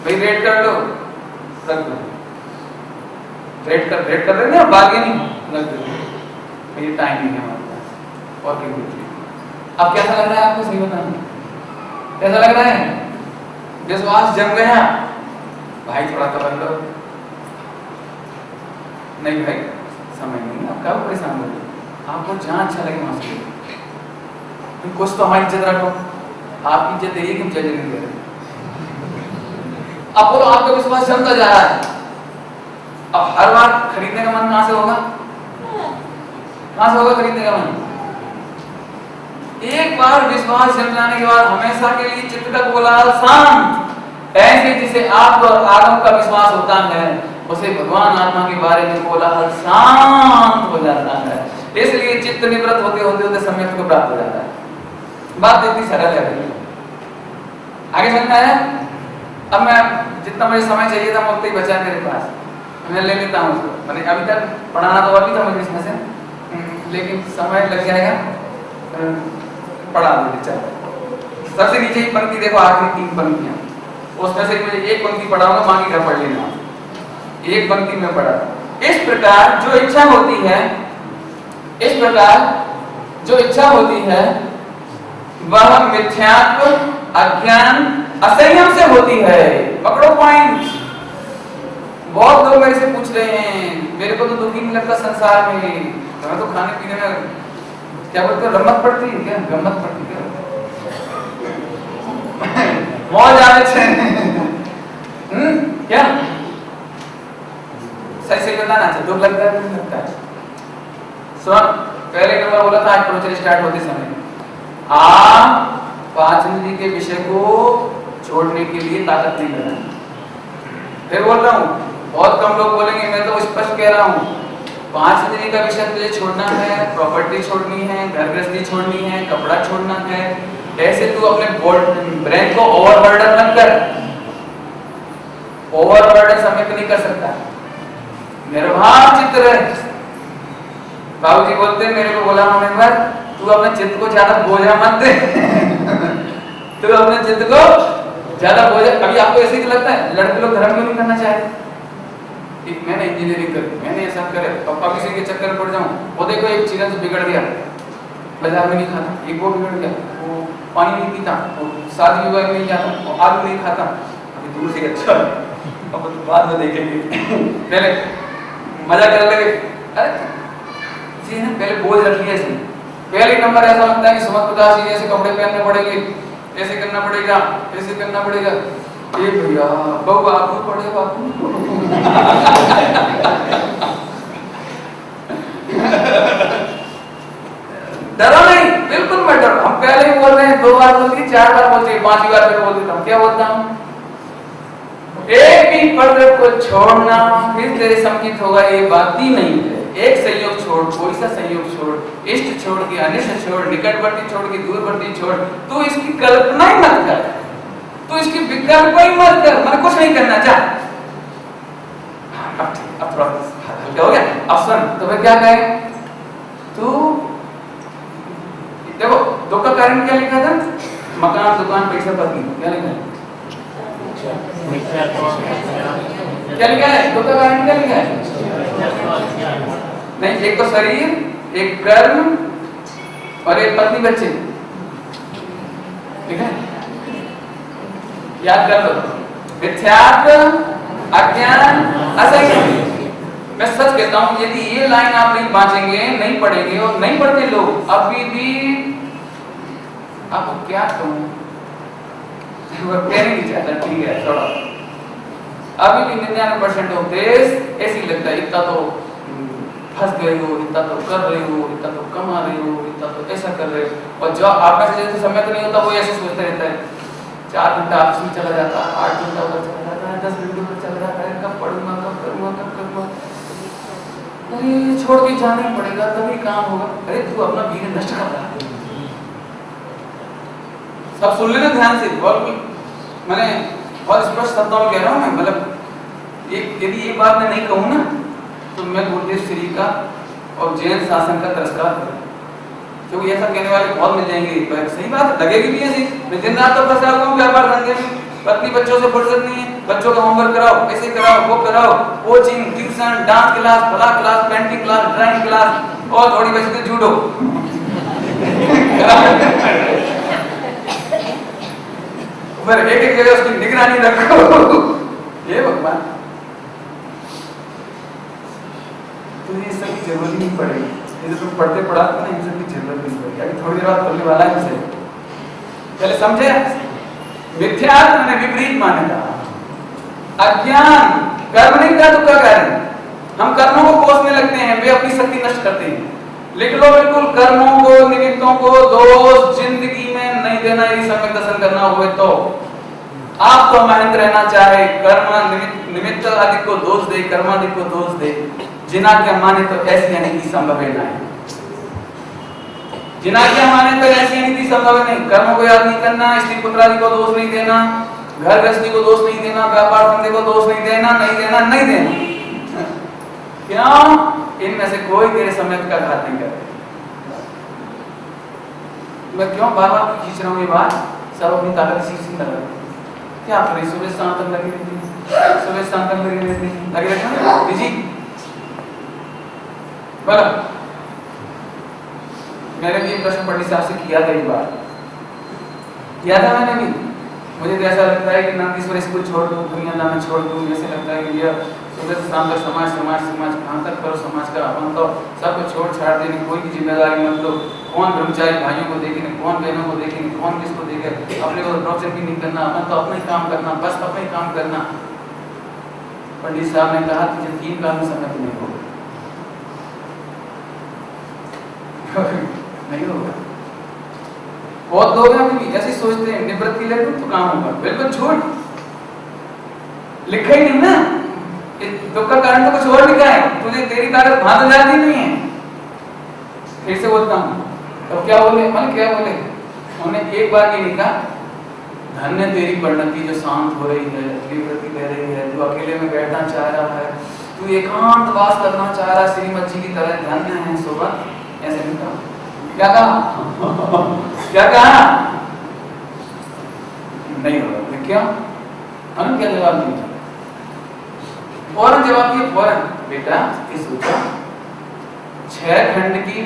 भाई रेट कर लो, रख दो, रेट कर रहे हैं, बार्गेनिंग रख दो, ये टाइम नहीं है हमारे पास, और क्या। अब कैसा लग रहा है आपको, सही बताना, कैसा लग रहा है? विश्वास जम गया, भाई थोड़ा कवर लो, नहीं भाई समय नहीं, आप क्या परेशान हो, आपको जहां अच्छा लगे वहां से कुछ तो हमारी इज्जत रखो, आपकी इज्जत देगी कि हम जज नहीं दे रहे। अब बोलो आपका विश्वास जमता जा रहा है, अब हर बार खरीदने का मन कहां से होगा, कहां से होगा खरीदने का मन? एक बार विश्वास जम जाने के बाद हमेशा के लिए चित्त का कोलाहल शांत। ऐसे जिसे आप और आगम का विश्वास होता है उसे भगवान आत्मा के बारे में कोलाहल शांत हो जाता है। इसलिए चित्त निवृत्त होते होते सम्यक को प्राप्त हो जाता है। बात इतनी सरल है, आगे समझना है। अब मैं जितना मुझे समय चाहिए था मैं उतना ही बचा मेरे पास, मैं ले लेता हूँ उसको। मैंने अभी तक पढ़ाना तो और भी था मुझे इसमें से, लेकिन समय लग जाएगा, पढ़ा देते चलो। सबसे नीचे की पंक्ति देखो, आखिरी 3 पंक्तियां, उसमें से मुझे एक पंक्ति पढ़ाऊंगा, बाकी घर पढ़ लेना। एक पंक्ति में पढ़ा, इस प्रकार जो इच्छा होती है, इस प्रकार जो इच्छा होती है वह मिथ्यात्व, अज्ञान, असंयम से होती है। पकड़ो पॉइंट। बहुत लोग मेरे से पूछ रहे हैं, मेरे को तो दुखी नहीं लगता संसार में, हमें तो खाने पीने में क्या बोलते हो, रमत पड़ती है क्या, गम्मत पड़ती है मौज आवे क्या, सही बताना चाहिए, दुख लगता है, नहीं लगता है। सुन, पहले नंबर बोला था आज प्रोचर स्टार्ट होते समय, आप 5 इंद्रिय के विषय को छोड़ने के लिए ताकत नहीं करना। फिर बोल रहा हूँ, बहुत कम लोग बोलेंगे, मैं तो स्पष्ट कह रहा हूँ, 5 इंद्रिय का विषय तुझे छोड़ना है, प्रॉपर्टी छोड़नी है, घर गृहस्थी छोड़नी है, कपड़ा छोड़ना है। ऐसे तू अपने ब्रेन को ओवरबर्डन मत कर, ओवरबर्डन सम्यक नहीं कर सकता, निर्भर चित्त रह। बाबूजी बोलते मेरे को बोला उन्होंने एक बार, तू अपने चित्त को ज्यादा बोझा मत दे तू अपने चित्त को ज्यादा बोझा। अभी आपको ऐसे ही लगता है लड़के लोग धर्म क्यों नहीं करना चाहते, मैंने इंजीनियरिंग कर, मैंने ऐसा करे, पापा किसी के चक्कर में पड़ जाऊं, वो देखो एक चिकन से बिगड़ गया, बाजार में नहीं खाता, एक वो बिगड़ गया, वो पानी नहीं पीता, वो शादी विवाह में नहीं जाता, वो आलू नहीं खाता, अभी दूर से अच्छा अब बाद में देखेंगे पहले मजा कर लगे। अरे जी ना, पहले बोझ रख लिया इसने। पहले नंबर ऐसा लगता है कि समझ 50 ऐसे कपड़े पहनने पड़ेंगे, ऐसे करना पड़ेगा, ऐसे करना पड़ेगा। ये भैया बाबू पढ़े बाबू डरो नहीं, बिल्कुल मत डरो। हम पहले ही बोल रहे हैं 2 बार बार बोलती है, 4 बार बोलती है, 5 बार फिर बोल देता हूँ, क्या बोलता हूँ? एक भी पर्व को छोड़ना फिर तेरे संकित होगा, ये बात ही नहीं है। एक संयोग छोड़, कोई सा संयोग छोड़, इष्ट छोड़ के अनिष्ट छोड़, निकटवर्ती छोड़ के दूरवर्ती छोड़, तू इसकी कल्पना ही मत कर, तू इसकी विकल्प ही मत कर, मैं कुछ नहीं करना चाह। अब थोड़ा हल्का हो गया। अब सुन, तो मैं क्या कहे, तू देखो दो का कारण क्या लिखा था, मकान दुकान पैसा पत्नी, क्या लिखा है? क्या लिखा है? दो का कारण क्या लिखा है? नहीं, एक तो शरीर, एक कर्म और एक पत्नी बच्चे, ठीक है? याद कर लो, मिथ्यात्व, अज्ञान, असंयम। मैं सच कहता हूं, यदि ये लाइन आप नहीं बांचेंगे, नहीं पढ़ेंगे और नहीं पढ़ते लोग, अभी भी आपको क्या कहूं, वो कहने नहीं चाहता, ठीक है थोड़ा, अभी भी 99% ऑफ देश ऐसी लगता है, इतना तो फंस गए हो, इतना तो कर रहे हो, इतना तो कमा रहे हो, इतना तो ऐसा कर रहे हो, और जो आप में से जैसे समय तो नहीं होता वो ऐसे सोचते रहता है, 4 घंटा ऑफिस में चला जाता है, 8 घंटा उधर चला जाता है, 10 घंटे उधर चला जाता है, कब पढ़ूंगा, कब करूंगा, कब करूंगा, अरे छोड़ के जाना ही पड़ेगा तभी काम होगा। अरे तू अपना वीर नष्ट कर रहा है। सब सुन लेना ध्यान से, मैंने बहुत स्पष्ट शब्दों में कह रहा हूँ मैं, मतलब यदि ये बात मैं नहीं कहूँ ना तो मैं गुरुदेव श्री का और जैन शासन का तिरस्कार करूँ, क्योंकि ऐसा कहने वाले बहुत मिल जाएंगे। सही बात लगेगी भी ऐसी, मैं दिन रात तो फंसा हुआ हूँ व्यापार धंधे में, पत्नी बच्चों से फुर्सत नहीं है, बच्चों का होमवर्क कराओ, ऐसे कराओ, वो कराओ, कोचिंग, ट्यूशन, डांस क्लास, फला class, painting class, drawing class, और थोड़ी बची तो जूडो। पर एक जगह उसकी निगरानी रखो। ये भगवान, तुझे इस सब की जरूरत नहीं पड़ेगी, ये जो तुम पढ़ते पढ़ाते ना, इन सब की जरूरत नहीं पड़ेगी, अभी थोड़ी देर बाद बोलने वाला है इसे, पहले समझे? मिथ्यात्व मैंने विपरीत मान्यता, अज्ञान, कर्म नहीं का दुख का कारण, हम कर्मों को कोसने लगते हैं, वे अपनी शक्ति नष्ट करते हैं। लिख लो बिल्कुल, कर्मों को, निमित्तों को दोष जिंदगी में नहीं देना, यदि सम्यक दर्शन करना हुए तो। आप तो महेंद्र रहना चाहे, कर्म निमित्त आदि को दोष दे, कर्मादि को दोष दे, जिना क्या माने तो ऐसी अनिति संभव है नहीं, जिना क्या माने तो ऐसी अनिति संभव नहीं। कर्मों को याद नहीं करना, स्त्री पुत्र आदि को दोष नहीं देना, घर गृहस्थी को दोष नहीं देना, व्यापार धंधे को दोष नहीं देना, नहीं देना, नहीं देना। क्यों? इनमें से कोई तेरे समय का घात नहीं करे। मैं क्यों बार-बार खींच रहा हूँ ये बात, सब अपनी ताकत सीखी लगा क्या करें, सुबह शाम तक लगी रहती, सुबह शाम तक लगी रहती, लगे रहते जी। बोलो, मैंने भी प्रश्न पंडित साहब से किया था एक बार, किया था मैंने भी। मुझे तो ऐसा लगता है कि नंदीश्वर स्कूल छोड़ दूं, दुनिया लाना छोड़ दूं, ऐसे लगता है कि यह सुबह से शाम तक समाज समाज समाज कहाँ तक करो, समाज का अपन तो सबको छोड़ छाड़ देने, कोई की जिम्मेदारी मत लो, कौन ब्रह्मचारी भाइयों को देखे, कौन बहनों को देखे, कौन किसको देखे, अपने को प्रोजेक्ट भी नहीं करना, अपन तो अपना ही काम करना, बस अपना ही काम करना। पंडित साहब ने कहा कि जब 3 काम में समय तो नहीं होगा, नहीं होगा। बहुत लोग हैं ऐसे सोचते हैं, निवृत्ति ले लो तो काम होगा, बिल्कुल झूठ, लिखा ही नहीं ना, दुख का कारण तो कुछ और लिखा है, तुझे तेरी ताकत भांत जाती नहीं है। फिर से बोलता हूँ, तो क्या बोले, मतलब क्या बोले, उन्होंने एक बार ये लिखा, धन्य तेरी परिणति जो शांत हो रही है, निवृत्ति ले रही है, जो अकेले में बैठना चाह रहा है, तू एकांत वास करना चाह रहा है श्रीमत जी की तरह, धन्य है सुबह, ऐसे नहीं कहा। क्या कहा? क्या कहा? नहीं होगा, क्या? हम क्या जवाब दिया? फौरन जवाब दिया, फौरन, बेटा ये सोचा 6 खंड की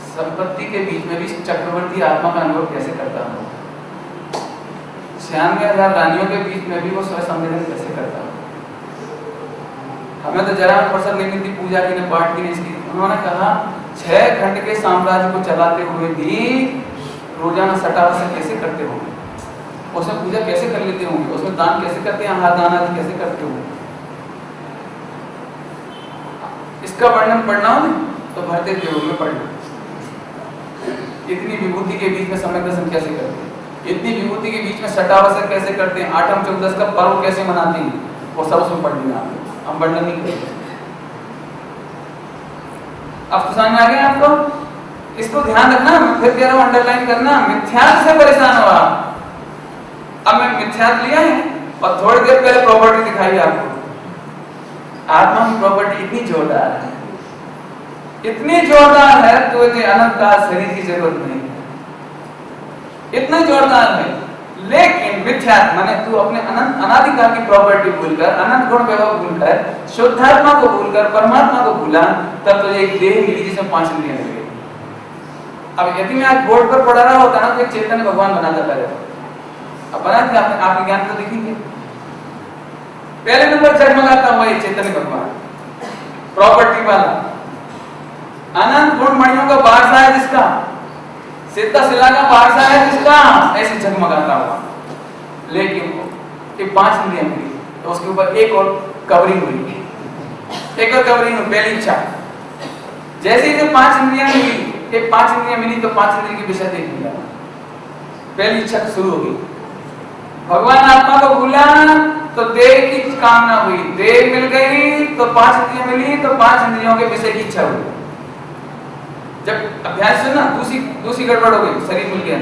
संपत्ति के बीच में भी चक्रवर्ती आत्मा का अनुभव कैसे करता हो, 96,000 रानियों के बीच में भी वो स्वयं संवेदन कैसे करता हो। हमें तो जरा फुर्सत नहीं मिलती पूजा की, न पाठ की, न इसकी। उन्होंने कहा 6 खंड के साम्राज्य को चलाते हुए भी रोजाना सटारा से कैसे करते होंगे, उसमें पूजा कैसे कर लेते होंगे, उसमें दान कैसे करते हैं, आहार दान आदि कैसे करते होंगे। इसका वर्णन पढ़ना हो तो भरते देव में पढ़ना। इतनी विभूति के बीच में सम्यक दर्शन कैसे करते हैं, इतनी विभूति के बीच में शटावसर कैसे करते हैं, आठम चौदस का पर्व कैसे मनाते हैं, वो सब उसमें पढ़ लेना हम वर्णन नहीं करेंगे। अब तो समझ में आ गया आपको? इसको ध्यान रखना, मैं फिर कह रहा हूं अंडरलाइन करना, मिथ्यात्व से परेशान हो आप। अब मैं मिथ्यात्व लिया है और थोड़ी देर पहले प्रॉपर्टी दिखाई आपको। आत्मा की प्रॉपर्टी इतनी जोरदार है, इतनी जोरदार है तो ये अनंत काल शरीर की जरूरत नहीं है, इतनी जोरदार है। लेकिन मिथ्यात्व माने तू अपने अनंत अनादिकाल की प्रॉपर्टी भूलकर, अनंत गुण वैभव भूलकर, शुद्धात्मा को भूलकर, परमात्मा को भूला, तब तुझे एक देह मिली जिसमें 5 इंद्रियां मिल गई। अब यदि मैं आज बोर्ड पर पढ़ा रहा होता ना तो एक चैतन्य भगवान बनाता पहले, अब बना दिया आपने, आपके ज्ञान को देखेंगे। पहले नंबर जगमगाता हुआ ये चैतन्य भगवान, प्रॉपर्टी वाला, अनंत गुण मणियों का वारसा है जिसका, सिद्ध शिला का वारसा है जिसका, ऐसे जगमगाता हुआ। लेकिन ये 5 इंद्रियां मिली तो उसके ऊपर एक और कवरिंग हुई, एक और कवरिंग हुई, पहली इच्छा। जैसे ही 5 इंद्रियां मिली, ये 5 इंद्रियां मिली तो 5 इंद्रिय की विषय देख लिया, पहली इच्छा शुरू हो गई। भगवान आत्मा को भूला तो देह की कामना हुई, देह मिल गई तो 5 इंद्रियां मिली तो 5 इंद्रियों के विषय की इच्छा हुई। जब अभ्यास से ना दूसरी गड़बड़ हो गई, शरीर मिल गया,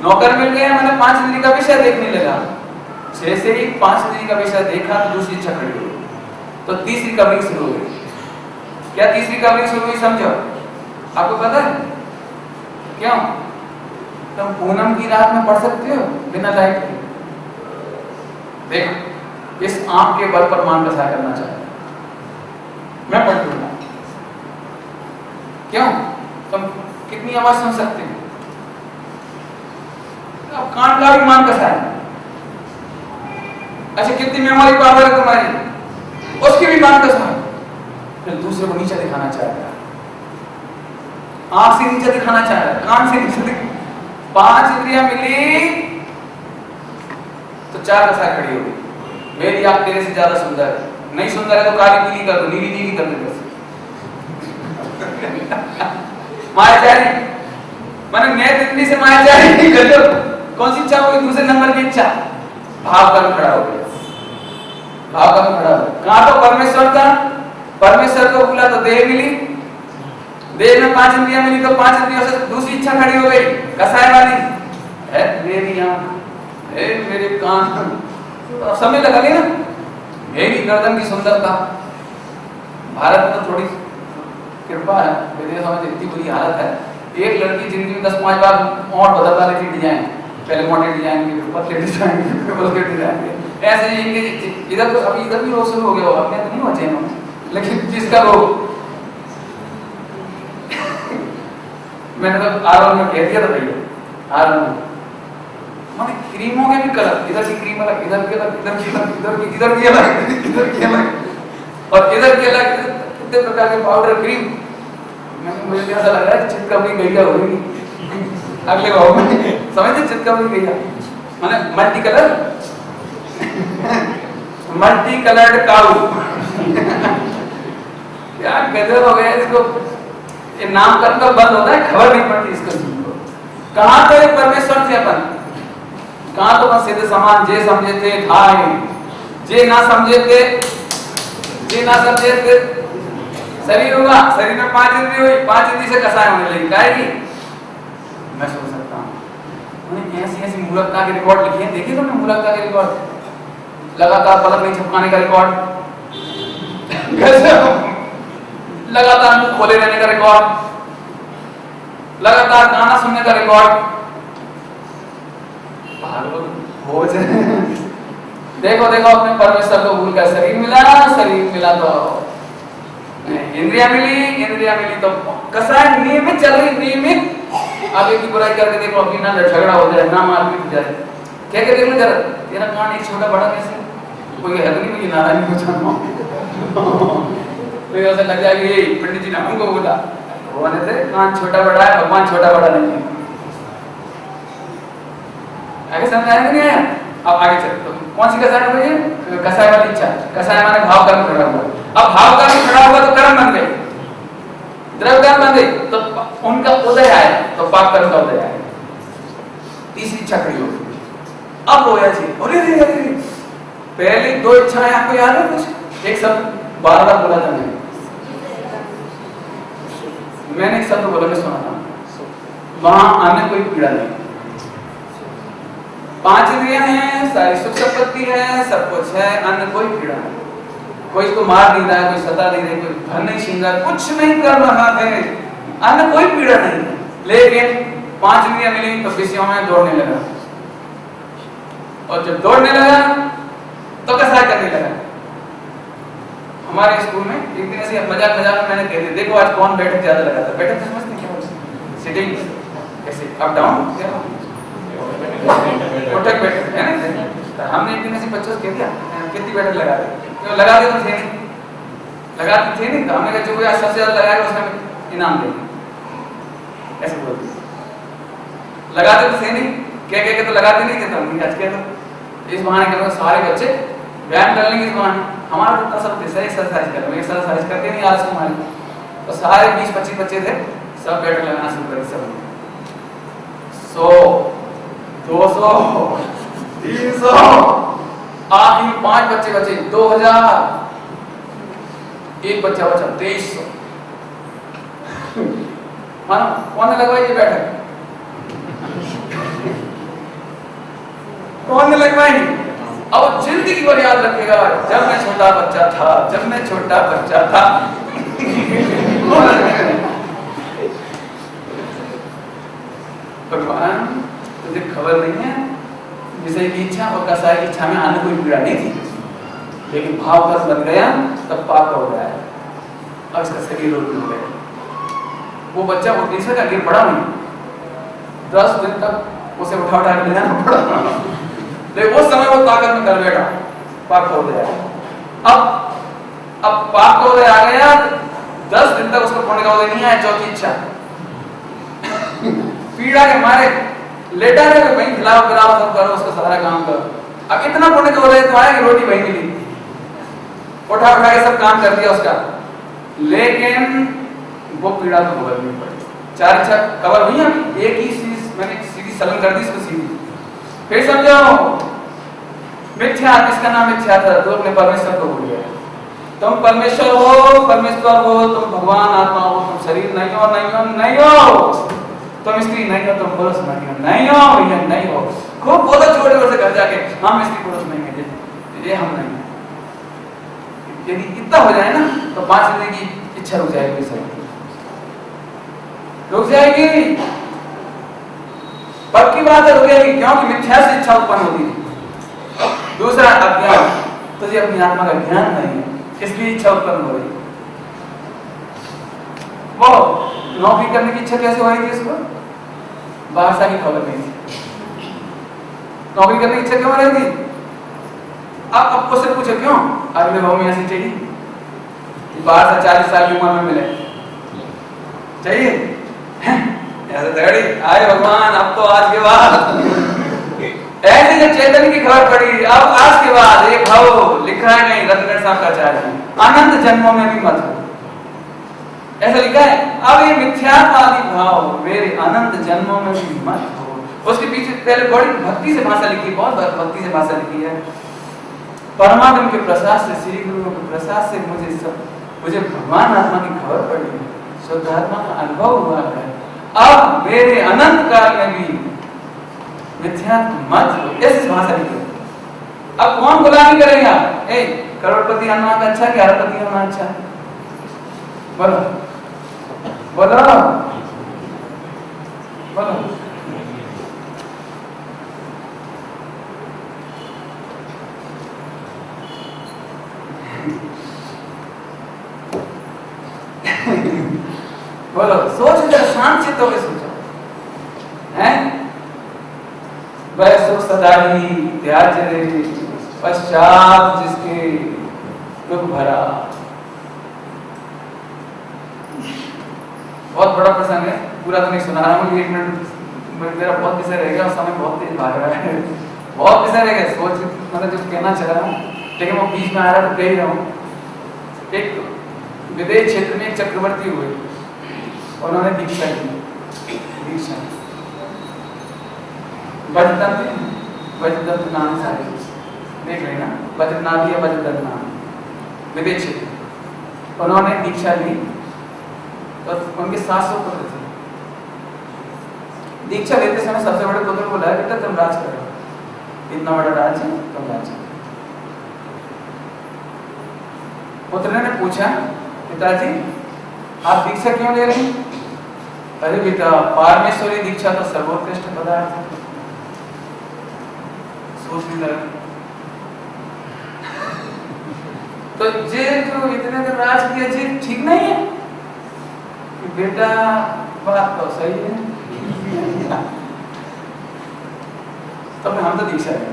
नौकर मिल गया, मैंने 5 इंद्रिय का विषय देखने लगा। जैसे ही 5 इंद्रिय का विषय देखा तो दूसरी इच्छा खड़ी हुई, तो तीसरी कवरिंग शुरू हो गई। क्या तीसरी कवरिंग शुरू हुई समझो? आपको पता है क्यों? तुम पूनम की रात में पढ़ सकते हो बिना लाइट के। देखो, इस आंख के बल पर मान का सहाय करना चाहता हूं, मैं पढ़ दूंगा। क्यों? तुम कितनी आवाज सुन सकते हो? अब कान का भी मान का सहाय। अच्छा, कितनी मेमोरी पावर है तुम्हारी, उसकी भी मान का सहाय। फिर दूसरे को नीचे दिखाना चाहता है, आंख से नीचे दिखाना चाह रहा है, कान से नीचे 5 इंद्रियां मिली तो 4 दशा खड़ी हो गई। मेरी आंख तेरे से ज्यादा सुंदर है, नहीं सुंदर है तो काली पीली कर दो, नीली नीली कर दो। मायाचारी माने मैं दिल्ली से मायाचारी नहीं कर दो। कौन सी इच्छा होगी? दूसरे नंबर की इच्छा, भाव कर्म खड़ा हो गया, भाव कर्म खड़ा हो गया। कहां तो परमेश्वर था, परमेश्वर को भूला तो देह मिली, देह में 5 इंद्रियां मिली तो 5 इंद्रियों से दूसरी इच्छा खड़ी हो गई, कसाय वाली है, मेरी आंख है, मेरे कान। तो समय लगा ना, मेरी गर्दन की सुंदरता। भारत में तो थोड़ी कृपा है, विदेशों में इतनी बुरी हालत है, एक लड़की जिंदगी में 10-5 बार और बदलता लेती डिजाइन, पहले मोटे डिजाइन की, पतले डिजाइन की, पतले डिजाइन के, ऐसे इनके इधर तो अभी इधर भी रोग शुरू हो गया होगा, अपने तो नहीं बचे हैं, लेकिन जिसका रोग मैंने तो आरोन में कह दिया था भैया, आरोन माने क्रीमों के भी कलर, इधर की क्रीम अलग, इधर की अलग, इधर की अलग, इधर की अलग, इधर की अलग और इधर की अलग, कितने प्रकार के पाउडर क्रीम। मुझे ऐसा लग रहा है चितकबरी गैया होगी अगले भाव में, समझते चितकबरी गैया माने मल्टी कलर, मल्टी कलर्ड काऊ। क्या गजब हो गया इसको, ये नामकरण का बंद होता है, खबर नहीं पड़ती इसको। कहां तो एक परमेश्वर थे अपन, कहां तो अपन सीधे समान जे समझे थे भाई, जे ना समझे थे, जे ना समझे थे। शरीर हुआ, शरीर में 5 इंद्रिय हुई, 5 इंद्रिय से कसाय होने लगी, काहेगी मैं सोच सकता हूं। उन्हें ऐसी ऐसी मूर्खता के रिकॉर्ड लिखे हैं, देखिए तुमने मूर्खता के रिकॉर्ड, लगातार पलक नहीं झपकाने का रिकॉर्ड, लगातार मुंह खोले रहने का रिकॉर्ड, लगातार गाना सुनने का रिकॉर्ड। भोज देखो देखो अपने परमेश्वर को भूल कर शरीर मिला तो इंद्रिया मिली तो कसाय नियमित चल रही, नियमित। आगे की बुराई करके देखो, अभी ना झगड़ा हो जाए, ना मारपीट हो जाए, क्या क्या देख लो जरा, तेरा कान एक छोटा बड़ा कैसे, कोई है नहीं, मुझे नाराज नहीं हो तो ऐसा लग जाएगी पंडित जी ने हमको बोला, भगवान थे कान छोटा बड़ा है, भगवान छोटा बड़ा नहीं है। आगे समझ आया नहीं आया? अब आगे चलते तो कौन सी कसाय हुई है? कसाय वाली इच्छा, कसाय माने भाव कर्म खड़ा हुआ। अब भाव कर्म खड़ा हुआ तो कर्म बन गए, द्रव्य कर्म बन गए, तो अब उनका उदय आए तो पाक कर्म का उदय आए, तीसरी इच्छा खड़ी होगी। अब होया जी, अरे रे रे, पहली दो इच्छाएं आपको याद है कुछ? एक शब्द बार बार बोला था मैंने एक शब्द बोला के सुना था, वहां अन्य कोई पीड़ा नहीं, 5 इंद्रियां हैं, सारी सुख संपत्ति है, सब कुछ है, अन्य कोई पीड़ा नहीं, कोई इसको मार नहीं रहा है, कोई सता नहीं रहा, कोई घर नहीं छीन रहा, कुछ नहीं कर रहा है, अन्य कोई पीड़ा नहीं। लेकिन 5 इंद्रियां मिली तो विषयों में दौड़ने लगा, और जब दौड़ने लगा तो कैसा करने लगा। हमारे स्कूल में एक दिन ऐसे मजाक में मैंने कह दिया, देखो आज कौन बैठक ज्यादा लगाता है। बैठक समझते क्या, सिटिंग कैसे अप डाउन, उठक बैठक है ना। हमने एक दिन ऐसे बच्चों से कह दिया कितनी बैठक लगा दी, तो लगा दी तो थे नहीं, लगाते थे नहीं, तो हमने कहा जो कोई सबसे ज्यादा लगाएगा उसमें इनाम देंगे, ऐसे बोल दिया। लगाते तो थे नहीं, कह के तो लगाते नहीं थे, तो हमने आज किया तो इस बहाने करो सारे बच्चे व्यायाम कर लेंगे, इस बहाने हमारा तो सब एक्सरसाइज कर रहे, एक्सरसाइज करके नहीं आज हमारे, तो सारे 20-25 बच्चे थे, सब बैठक लगाना शुरू कर, सब 100, 200, 300, आखिर 5 बच्चे बचे, 2000, एक बच्चा बचा 2300। मानो कौन ने लगवाई ये बैठक, कौन ने लगवाई? अब जिंदगी भर याद रखेगा, जब मैं छोटा बच्चा था, जब मैं छोटा बच्चा था। भगवान तुझे खबर नहीं है, विषय की इच्छा और कसाय की इच्छा में आने कोई पीड़ा नहीं थी, लेकिन भाव बस बन गया तब पाप हो गया है, अब इसका शरीर रोग हो गया। वो बच्चा वो तीसरे का गिर पड़ा नहीं, 10 दिन तक उसे उठा के ले जाना पड़ा, लेकिन उस समय वो ताकत में कर बैठा, पाप हो गया। अब पाप हो गया आ गया, 10 दिन तक उसको पुण्य का उदय नहीं आया, चौथी इच्छा पीड़ा के मारे लेटा रहे, वहीं खिलाओ पिलाओ सब करो, उसका सारा काम करो। अब इतना पुण्य का उदय तो आया कि रोटी वहीं मिली, उठा के सब काम कर दिया उसका, लेकिन वो पीड़ा तो भुगतनी नहीं पड़ी। 4 इच्छा कवर हुई है, एक ही चीज मैंने सीधी सलन कर दी इसको सीधी। फिर समझाओ मिथ्या, किसका नाम मिथ्या था, तो अपने परमेश्वर को भूल गया। तुम परमेश्वर हो, परमेश्वर हो, तुम भगवान आत्मा हो, तुम शरीर नहीं हो, नहीं हो, नहीं हो, तुम स्त्री नहीं हो, तुम पुरुष नहीं हो, नहीं हो, ये नहीं हो। खूब बोलो जोर जोर से घर जाके, हम स्त्री पुरुष नहीं है, ये हम नहीं है। यदि इतना हो जाए ना तो 5 दिन की इच्छा रुक जाएगी, रुक जाएगी, पक्की बात है, रुक जाएगी, क्योंकि मिथ्या से इच्छा उत्पन्न होती है। दूसरा अज्ञान, तुझे अपनी आत्मा का ज्ञान नहीं है, इसलिए इच्छा उत्पन्न हो रही। वो नौकरी करने की इच्छा कैसे हो रही थी इसको, बादशाह की खबर नहीं थी, नौकरी करने की इच्छा क्यों हो रही थी? अब उससे पूछो क्यों, अगले भाव में ऐसी चाहिए, बादशाह 40 साल की उम्र में मिले चाहिए, ऐसे तगड़ी आए भगवान, अब तो आज के बाद ऐसे जब चैतन्य की खबर पड़ी, अब आज के बाद एक भाव लिखा है नहीं, रत्नगढ़ साहब का आचार्य, अनंत जन्मों में भी मत हो, ऐसा लिखा है। अब ये मिथ्यात्वादी भाव मेरे अनंत जन्मों में भी मत हो, उसके पीछे पहले बड़ी भक्ति से भाषा लिखी, बहुत भक्ति से भाषा लिखी है। परमात्मा के प्रसाद से, श्री गुरु के प्रसाद से मुझे भगवान आत्मा की खबर पड़ी, शुद्ध आत्मा का अनुभव हुआ है। अब मेरे अनंत काल में भी मिथ्यात्व मत हो, ऐसी भाषा लिखी। अब कौन गुलामी करेगा? करोड़पति होना अच्छा कि अरबपति होना अच्छा? बोलो बोलो बोलो। बोलो, सोच जरा, शांत चित्त होकर सोचो, हैं? वह सुख सदा ही त्याज रे, पश्चात जिसके दुख भरा। बहुत बड़ा प्रसंग है, पूरा तो नहीं सुना रहा हूँ, 1 मिनट मेरा बहुत विषय रह गया, और समय बहुत तेज भाग रहा है, बहुत विषय रह गया, सोच मतलब जो कहना चाह रहा हूँ, लेकिन वो बीच में आ रहा है तो कह ही रहा हूँ। एक विदेश क्षेत्र में एक चक्रवर्ती हुए, उन्होंने दीक्षा ली। दीक्षा वज्रदत्त नाम सारे देख लेना, वज्रनाथ या वज्रदत्त नाम विवेचित। उन्होंने दीक्षा ली तो उनके 700 पुत्र थे। दीक्षा लेते समय सबसे बड़े पुत्र को बुलाया, बेटा तुम राज करो, इतना बड़ा राज्य तुम राज करो। पुत्र ने पूछा, पिताजी आप दीक्षा क्यों ले रहे हैं? अरे बेटा पारमेश्वरी दीक्षा तो सर्वोत्कृष्ट पदार्थ है। सोचने लगा तो जे जो इतने दिन राज किया जी ठीक नहीं है? बेटा बात तो सही है। तो हम तो दीक्षा ले,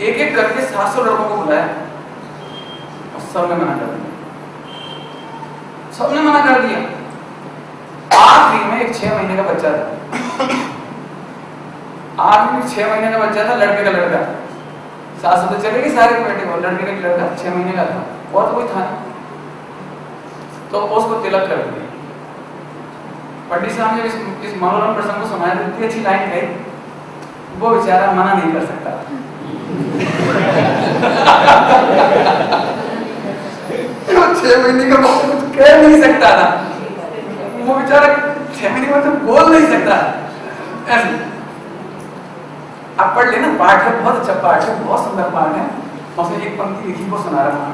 एक एक करके 700 लड़कों को बुलाया और सबने मना कर दिया। सबने मना कर दिया। आखिरी में एक 6 महीने का बच्चा था। आखिरी में 6 महीने का बच्चा था, लड़के का लड़का। 700 तो चले गए सारे बेटे को, लड़के का लड़का 6 महीने का था और तो कोई था नहीं। तो उसको तिलक कर दिया। पंडित साहब ने इस मनोरम प्रसंग को सुनाया तो इतनी अच्छी लाइन कही, वो बेचारा मना नहीं कर सकता। 6 महीने का बच्चा कुछ कह नहीं सकता था, वो बेचारा 6 महीने का बच्चा बोल नहीं सकता। ऐसे आप पढ़ लेना, पाठ है, बहुत अच्छा पाठ है, बहुत सुंदर पाठ है। उसने एक पंक्ति लिखी, वो सुना रहा हूं।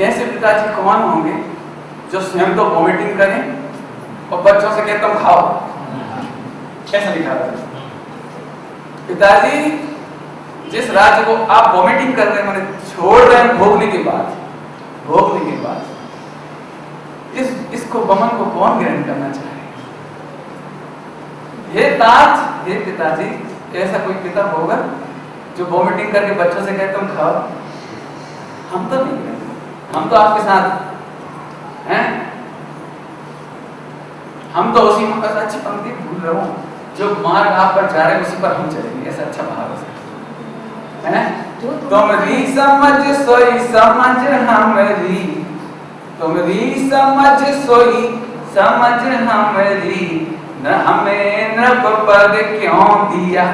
ऐसे पिताजी कौन होंगे जो स्वयं तो वॉमिटिंग करें और बच्चों से कहते तुम खाओ? कैसा लिखा था? पिताजी जिस राज्य को आप वॉमिटिंग कर रहे हैं, मैंने छोड़ रहे हैं भोगने के बाद, इसको बमन को कौन ग्रहण करना चाहे? हे तात, हे पिताजी, ऐसा कोई पिता होगा जो वॉमिटिंग करके बच्चों से कहते तुम खाओ? हम तो नहीं, हम तो आपके साथ हैं। हम तो उसी में अच्छी पंक्ति भूल रहा हूँ, जो मार्ग आप पर जा रहे हैं उसी पर हम चलेंगे। ऐसा अच्छा भाव है। तुमरी समझ सोई समझ हमरी, तुमरी समझ सोई समझ हमरी, न हमें नृप पद क्यों दिया?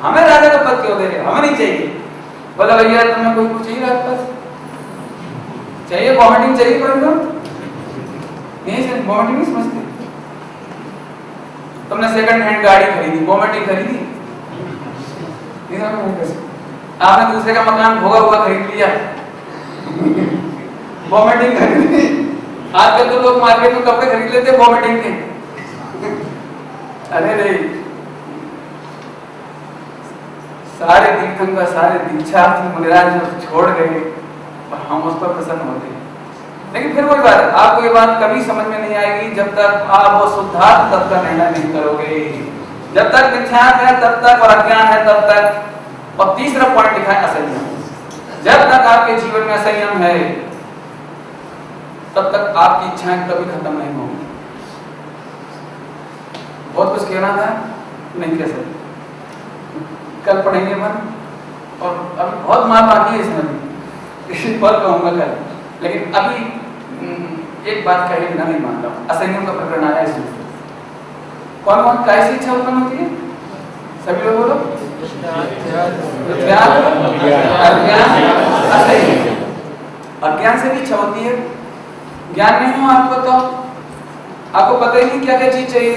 हमें राजा का पद क्यों दे रहे? हमें नहीं चाहिए। बोला भैया तुम्हें कोई कुछ चाहिए? राजपद चाहिए, वॉमिटिंग चाहिए? कोई तो नहीं, वॉमिटिंग नहीं समझते। तुमने सेकंड हैंड गाड़ी खरीदी, वॉमिटिंग खरीदी? आपने दूसरे का मकान भोगा हुआ खरीद लिया, वॉमिटिंग खरीदी? आजकल तो लोग मार्केट में कपड़े खरीद लेते हैं वॉमिटिंग के। अरे नहीं, सारे तीर्थंकर, सारे दीक्षार्थी मुनिराज छोड़ गए और हम उस पर प्रसन्न होते हैं। लेकिन फिर वही बात, आपको ये बात कभी समझ में नहीं आएगी जब तक आप वो शुद्धार्थ तत्व का निर्णय नहीं करोगे। जब तक मिथ्यात्व है तब तक, और अज्ञान है तब तक। और तीसरा पॉइंट लिखा है असंयम। जब तक आपके जीवन में असंयम है तब तक आपकी इच्छाएं कभी खत्म नहीं होंगी। बहुत कुछ कहना था, नहीं कह सकते, कल पढ़ेंगे मन, और अभी बहुत मार बाकी है इसमें, इसी पर कहूंगा कल। लेकिन अभी एक बात कहे बिना नहीं मानता हूं। असंयम का प्रकरण आया इसमें। कौन कौन कैसी इच्छा उत्पन्न होती है? सभी लोग बोलो। अज्ञान से भी इच्छा होती है। ज्ञान नहीं हो आपको तो आपको पता ही नहीं क्या क्या चीज चाहिए,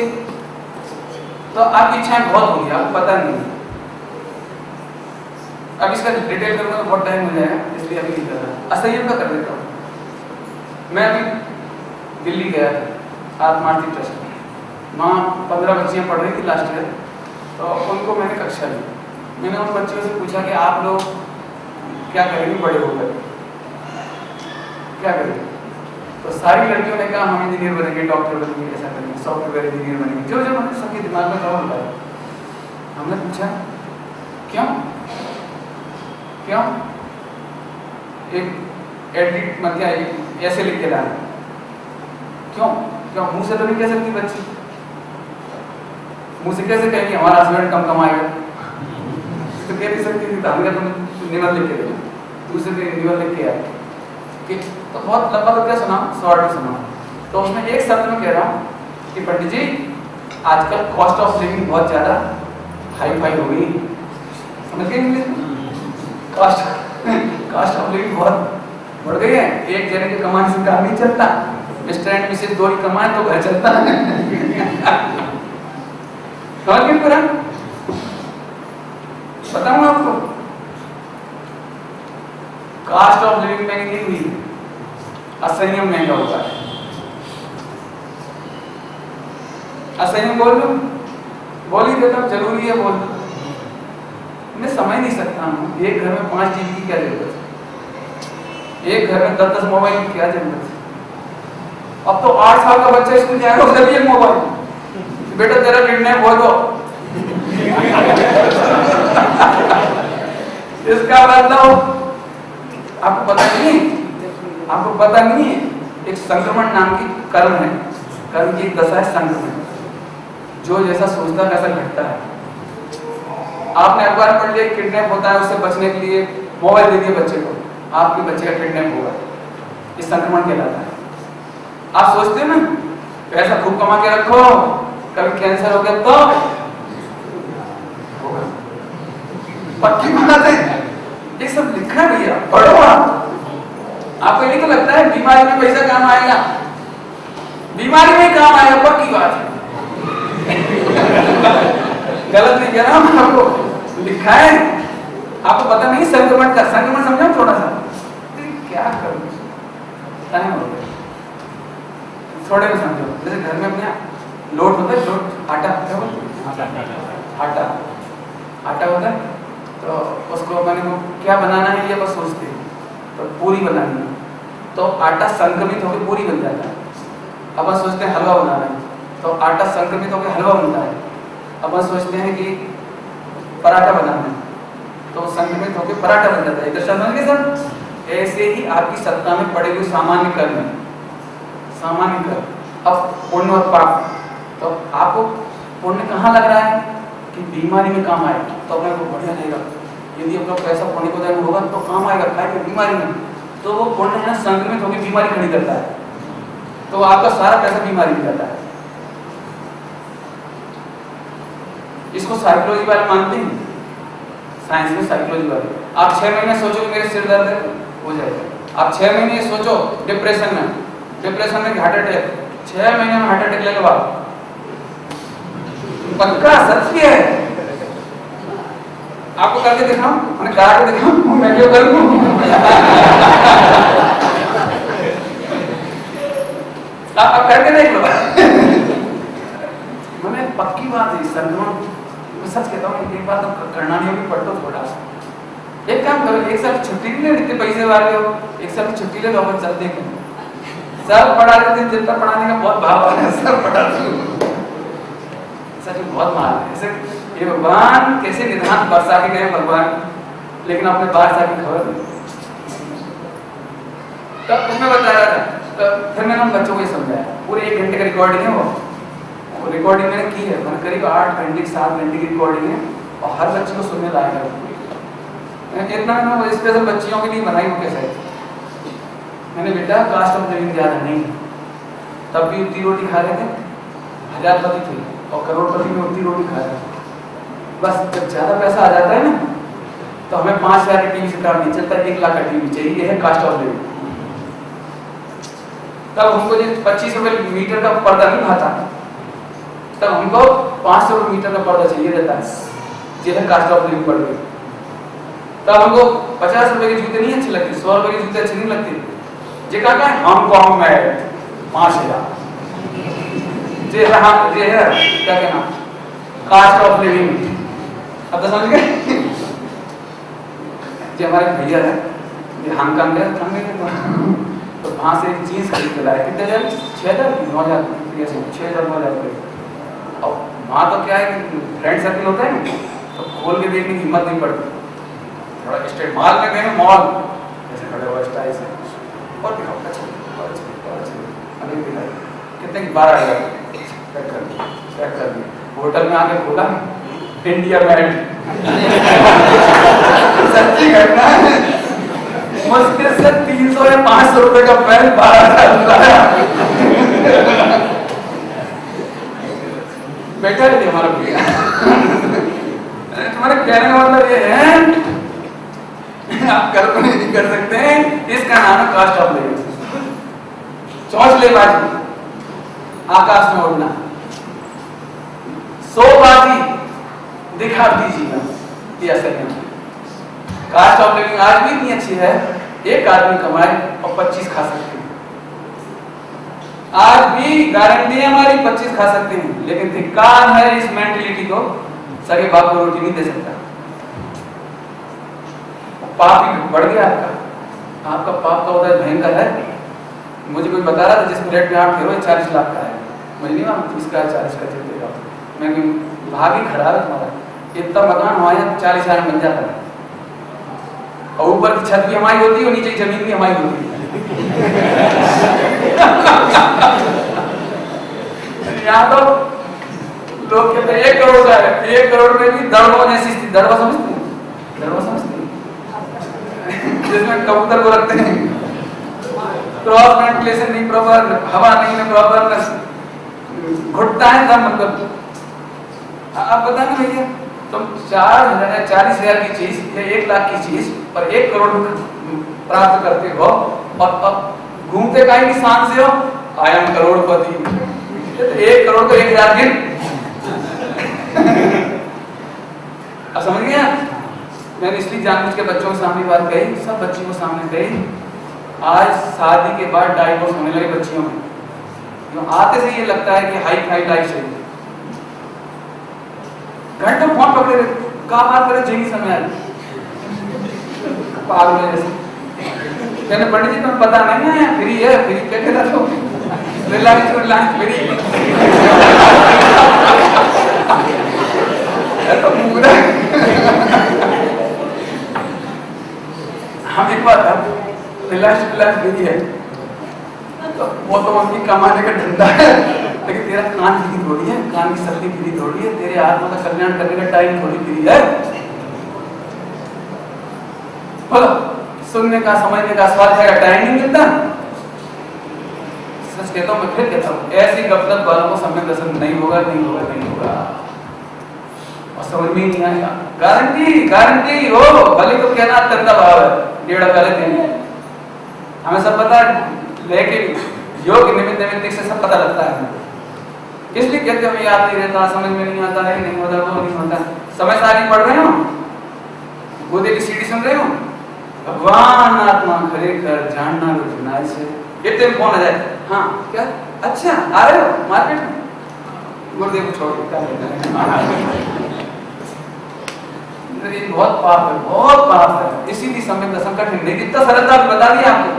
तो आपकी इच्छाएं बहुत होंगी, आपको पता नहीं। अब इसका डिटेल करूंगा तो बहुत टाइम हो जाएगा, इसलिए अभी नहीं कर रहा। असंयम का कर देता हूँ। मैं अभी दिल्ली गया था आत्मार्थी ट्रस्ट में, वहाँ 15 बच्चियाँ पढ़ रही थी लास्ट ईयर, तो उनको मैंने कक्षा ली। मैंने उन बच्चियों से पूछा कि आप लोग क्या करेंगे बड़े होकर, क्या करेंगे? तो सारी लड़कियों ने कहा हम इंजीनियर बनेंगे, डॉक्टर बनेंगे, ऐसा करेंगे, सॉफ्टवेयर इंजीनियर बनेंगे, जो जो मैंने सबके दिमाग में था होता है। हमने पूछा क्यों क्यों? एक एडिट मत क्या ऐसे लिख के लाए, क्यों क्यों? मुंह से तो नहीं कह सकती बच्ची, मुंह से कैसे कहेंगे हमारा हस्बैंड कम कमाएगा? तो कह नहीं सकती थी। हमने तुम निबंध लिख के दो, दूसरे दिन निबंध लिख के आए। तो बहुत लंबा तो क्या सुना, शॉर्ट में सुना। तो उसमें एक शब्द में कह रहा हूँ कि पंडित जी आजकल कॉस्ट ऑफ लिविंग बहुत ज्यादा हाई फाई हो गई, समझ गए इंग्लिश में? कॉस्ट ऑफ लिविंग बहुत बढ़ गई है, एक जने के कमाने से काम नहीं चलता, मिस्टर एंड मिसेज दो ही कमाए तो घर चलता है। समझ गए पूरा? बताऊं आपको कॉस्ट ऑफ लिविंग महंगी नहीं हुई, असंयम महंगा होता है। असंयम बोल ही देता हूँ, जरूरी है बोल, मैं समझ नहीं सकता हूँ एक घर में 5 जीबी की क्या जरूरत है, एक घर में 10-10 मोबाइल की क्या जरूरत है। अब तो 8 साल का बच्चा स्कूल जाएगा उसे भी एक मोबाइल, बेटा तेरा किडनैप हो तो इसका मतलब आपको पता नहीं है, एक संक्रमण नाम की कर्म है, कर्म की एक दशा है संक्रमण, जो जैसा सोचता है वैसा घटता है। आपने अखबार पढ़ लिया किडनैप होता है, उससे बचने के लिए मोबाइल दे दिए बच्चे को, आपके बच्चे का किडनैप होगा, ये संक्रमण कहलाता है। आप सोचते हो ना पैसा खूब कमा के रखो, कभी कैंसर हो गया तो होगा, पक्की बात है, ये सब लिखा है भैया, पढ़ो आपको नहीं तो लगता है बीमारी में पैसा काम आएगा, बीमारी में काम आएगा, पक्की बात है। गलत नहीं कह रहा हूं, आपको लिखा है, आपको पता नहीं संक्रमण का, संक्रमण समझाऊं थोड़ा सा, क्या करूं टाइम हो गया, थोड़े में समझो। जैसे घर में अपने लोट होता है, लोट आटा, क्या बोलते आटा होता है, तो उसको अपने को क्या बनाना है ये बस सोचते हैं, तो पूरी बनानी है, तो आटा संक्रमित होकर पूरी बन जाता है। अपन सोचते हैं हलवा बनाना है, तो आटा संक्रमित होकर हलवा बनता है। अपन सोचते हैं कि पराठा बनाना है, तो संक्रमित होकर पराठा बन जाता है। इधर समझ गए सर? ऐसे ही आपकी सत्ता में पड़े हुए सामान्य कर्म है, सामान्य कर्म। अब पुण्य और पाप, तो आपको पुण्य कहाँ लग रहा है कि बीमारी में काम आएगा, तो अपने को बढ़िया रहेगा। यदि अपना पैसा पुण्य को देना होगा तो काम आएगा, खाएगा बीमारी में, तो वो पुण्य है संक्रमित होकर बीमारी खड़ी करता है, तो आपका सारा पैसा बीमारी में जाता है। इसको साइकोलॉजी वाले मानते हैं, साइंस में साइकोलॉजी वाले। आप 6 महीने सोचो मेरे सिर दर्द हो जाएगा, आप 6 महीने सोचो डिप्रेशन में हार्ट अटैक, 6 महीने में हार्ट अटैक ले लो आप, पक्का सत्य है। आपको करके दिखाऊं, मैंने करा के दिखाऊं, मैं क्यों करूं? आप करके देख लो। मैंने पक्की बात है, संक्रमण मैं सच कहता हूँ, एक बार तो करना नहीं होगी, पढ़ लो थोड़ा सा, एक काम करो, एक साल छुट्टी नहीं ले, इतने पैसे वाले हो, एक साल की छुट्टी ले लो, अपन चलते हैं, सब पढ़ा लेते, जितना पढ़ाने का बहुत भाव है, सब पढ़ा दो, सच में बहुत मार है। ऐसे ये भगवान कैसे निधान बरसा के गए भगवान, लेकिन अपने बाहर से की खबर नहीं। तब उसमें बता रहा था, तो फिर मैंने उन बच्चों को ये समझाया, पूरे 1 घंटे का रिकॉर्डिंग है, वो रिकॉर्डिंग मैंने की है, मैंने करीब 8 घंटे 7 घंटे की रिकॉर्डिंग है, और हर बच्चे को सुनने लायक है। इतना मैंने स्पेशल बच्चियों के लिए बनाई वो कैसे, मैंने बेटा कास्ट ऑफ लिविंग ज़्यादा नहीं, तब भी उतनी रोटी खा रहे थे, हजारपति थे और करोड़पति में उतनी रोटी खा रहे थे। बस जब ज़्यादा पैसा आ जाता है ना, तो हमें 5,000 का टीवी से काम नहीं चलता, 1 लाख का टीवी चाहिए, ये है कास्ट ऑफ लिविंग। तब हमको जो 25 रुपये मीटर का पर्दा नहीं भाता, तब हमको 500 रुपये मीटर का पर्दा चाहिए रहता है, ये है कास्ट ऑफ लिविंग बढ़ गई। तब हमको 50 रुपये के जूते नहीं अच्छे लगते, 100 रुपये के जूते अच्छे नहीं लगते, जे का हांगकॉन्ग में 5,000, ये है क्या कहना कास्ट ऑफ लिविंग। अब तो समझ गए, जो हमारे भैया है ये हांगकांग गए, तो वहाँ से एक जीन्स खरीद के लाए, कितने हजार? 6,000 9,000 6,000 9,000 रुपये। और वहाँ तो क्या है कि फ्रेंड सर्किल होता है ना, तो खोल के देखने की हिम्मत नहीं पड़ती, थोड़ा स्टेट मॉल में गए, मॉल ऐसे खड़े हुआ स्टाइल से, और दिखाओ अभी दिखाई कितने की 12,000 पैक कर दिया। होटल में आके खोला, इंडिया मेड, सच्ची घटना है, मुश्किल से 300 या 500 रुपए का पैन 12,000 बेटा है हमारा भैया। तुम्हारे कहने का मतलब ये है आप कल्पना नहीं कर सकते हैं, इसका नाम है कास्ट ऑफ लिविंग। चौंचलेबाजी, आकाश में उड़ना, सोबाजी, दिखावटी जीवन, ये असर है। कास्ट ऑफ लिविंग आज भी इतनी अच्छी है, एक आदमी कमाए और 25 खा सकते हैं। आज भी गारंटी है हमारी 25 खा सकते हैं, लेकिन धिक्कार है इस मेंटेलिटी को, सगे बाप को रोटी नहीं दे सकता। पाप ही बढ़ गया आपका पाप का उदय भयंकर है। मुझे कोई बता रहा था जिस प्लेट में आप थे 40 लाख का है, मुझे नहीं मालूम 30 का 40 का देगा। मैं भाग ही खड़ा है तुम्हारा, इतना मकान हमारे 40,000 बन जाता है, और ऊपर की छत भी हमारी होती है और नीचे की जमीन भी हमारी होती है। यहाँ तो लोग कहते हैं 1 करोड़ का है, 1 करोड़ में भी दड़वा जैसी स्थिति, दड़वा समझते हैं, दड़वा समझते हैं जिसमें कबूतर को रखते हैं, क्रॉस वेंटिलेशन नहीं प्रॉपर, हवा नहीं है प्रॉपर, घुटता है तब मतलब आप बता नहीं भैया, तुम 40,000 की चीज या 1 लाख की चीज पर 1 करोड़ प्राप्त करते हो, और अब घूमते काहे की शान से हो, आई एम करोड़पति। 1 करोड़ को 1,000 गिन। अब समझ गया? मैंने इसलिए जानबूझ के बच्चों के सामने बात कही, सब बच्चियों को सामने कही। आज शादी के बाद डाइवोर्स होने लगे बच्चियों में, जो आते से ये लगता है कि हाई फाई लाइफ चाहिए। घंटों फोन पकड़े रहते, कहाँ बात करें जी समय आई पागल जैसे। कहने पंडित जी तुम्हें पता नहीं है फ्री है, फ्री क्या कहता तो रिलायंस फ्री तो पूरा हम एक बात रिलायंस फ्री है तो वो तो उनकी कमाने का धंधा है, लेकिन तेरा कान फ्री थोड़ी है, कान की सर्दी फ्री थोड़ी है, तेरे आत्मा का कल्याण करने का टाइम थोड़ी फ्री है। बोलो, सुनने का समझने का स्वाध्याय का टाइम नहीं मिलता। सच कहता हूँ, मैं फिर कहता हूँ, ऐसी गफलत वालों को सम्यक दर्शन नहीं होगा, नहीं होगा, नहीं होगा, और समझ में नहीं आएगा। गारंटी गारंटी हो, भले तो कहना अत्यंत भाव है, डेढ़ गलत है, हमें सब पता है, लेकिन योग निमित्त निमित्त से सब पता लगता है। इसलिए कहते हमें याद नहीं रहता, समझ में नहीं आता है, नहीं होता, वो नहीं होता। समय सारी पढ़ रहे हो, गोदे की सीढ़ी सुन रहे हो, भगवान आत्मा खरे कर जानना रुझाना से इतने फोन आ जाए, हाँ क्या अच्छा आ रहे हो मार्केट में, गुरुदेव को छोड़ क्या बहुत पाप है, बहुत पाप है। इसीलिए समय दशम कठिन नहीं, इतना सरलता बता दिया आपको,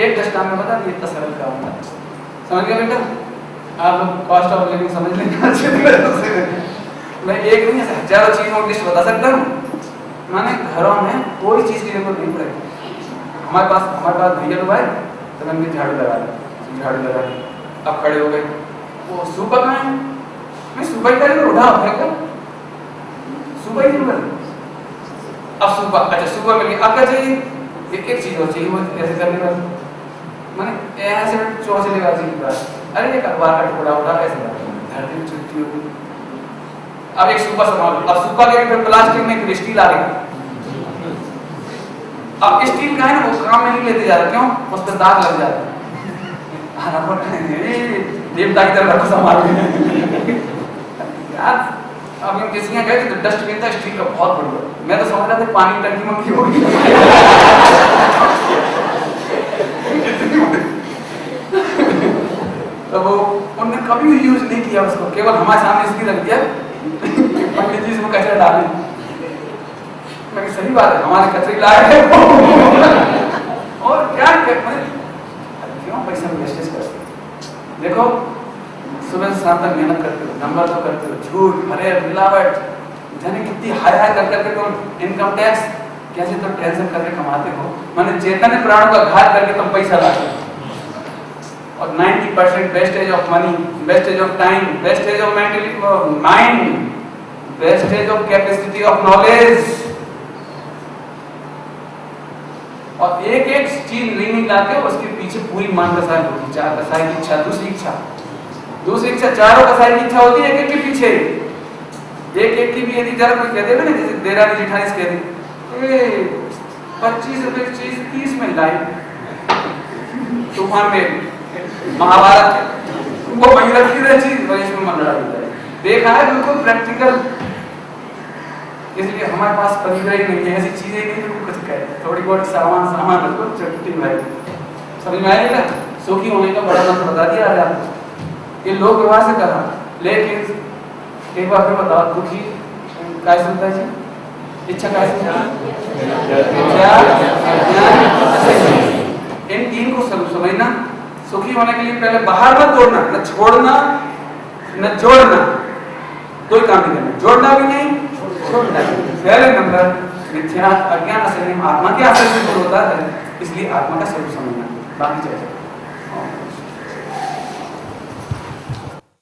एक दशा में बता दिया, इतना सरल काम था। समझ गया बेटा? आप लोग कॉस्ट ऑफ लिविंग समझ लेंगे। मैं एक नहीं हजारों चीजों की लिस्ट बता सकता हूँ। माने घरों में कोई चीज की जरूरत नहीं पड़ेगी। हमारे पास भैया लोग आए तो मैंने झाड़ू लगा दी, अब खड़े हो गए, वो सुबह कहाँ है? मैं सुबह ही करेंगे, उठा फेंको सुबह ही नहीं। अब सुबह अच्छा सुबह मिल गई, अब क्या चाहिए? एक चीज और चाहिए, वो कैसे करने वाली माने ऐसे चौंचलेबाजी की बात। अरे एक अखबार का टुकड़ा उठा ऐसे धरती में छुट्टी होगी। अब एक सुबह संभालो, अब सुबह के फिर प्लास्टिक में एक स्टील आ गई। अब स्टील का है ना, वो काम में नहीं लेते जा रहे, क्यों? उस पर दाग लग जाता है। देवता की तरह संभाल यार। अब हम किसी के गए तो डस्टबिन था स्टील का बहुत बड़ा, मैं तो समझ रहा था पानी टंकी मंकी होगी। तो वो उन्होंने कभी यूज नहीं किया उसको, केवल हमारे सामने इसलिए रख दिया पंडित जी इसमें कचरा डाले। मैं सही बात है, हमारे कचरे लाए हैं और क्या क्यों पैसा वेस्टेज करते? देखो सुबह से शाम तक मेहनत करते हो, नंबर तो करते हो, झूठ फरेब मिलावट जाने कितनी हाय हाय कर करके तुम इनकम टैक्स कैसे तो टेंशन करके कमाते हो, माने चेतन प्राणों का घात करके तुम पैसा लाते हो। और 90% wastage of money, wastage of time, wastage of mentally mind, wastage of capacity of knowledge. और एक चीज नहीं लाते हो, उसके पीछे पीछे पूरी मान कसाई होती है। 4 कसाई की इच्छा, दूसरी इच्छा, चारों कसाई की इच्छा होती है एक एक के पीछे। एक की भी यदि जरा कोई कहते हैं ना, जैसे देरानी जेठानी कहते 25 रुपए की चीज 30 में लाई, तूफान में महाभारत वो वही रखी रही चीज वही इसमें मन लड़ा देता है। देखा है बिल्कुल प्रैक्टिकल। इसलिए हमारे पास परिग्रह ही नहीं है, ऐसी चीजें नहीं जो कुछ कहे, थोड़ी बहुत सामान बिल्कुल चटनी भाई समझ में आएगा। सुखी होने का बड़ा मंत्र बता दिया है आपको, ये लोक व्यवहार से कहा। लेकिन एक बार फिर बताओ, दुखी काय सुनता है जी, इच्छा काय सुनता है, इन तीन को समझना। सुखी होने के लिए पहले बाहर मत तोड़ना, न छोड़ना न जोड़ना, कोई काम नहीं करना, जोड़ना भी नहीं छोड़ना भी। पहले नंबर मिथ्या अज्ञान आश्रय आत्मा के आश्रय से दूर होता है, इसलिए आत्मा का स्वरूप समझना। बाकी चीजें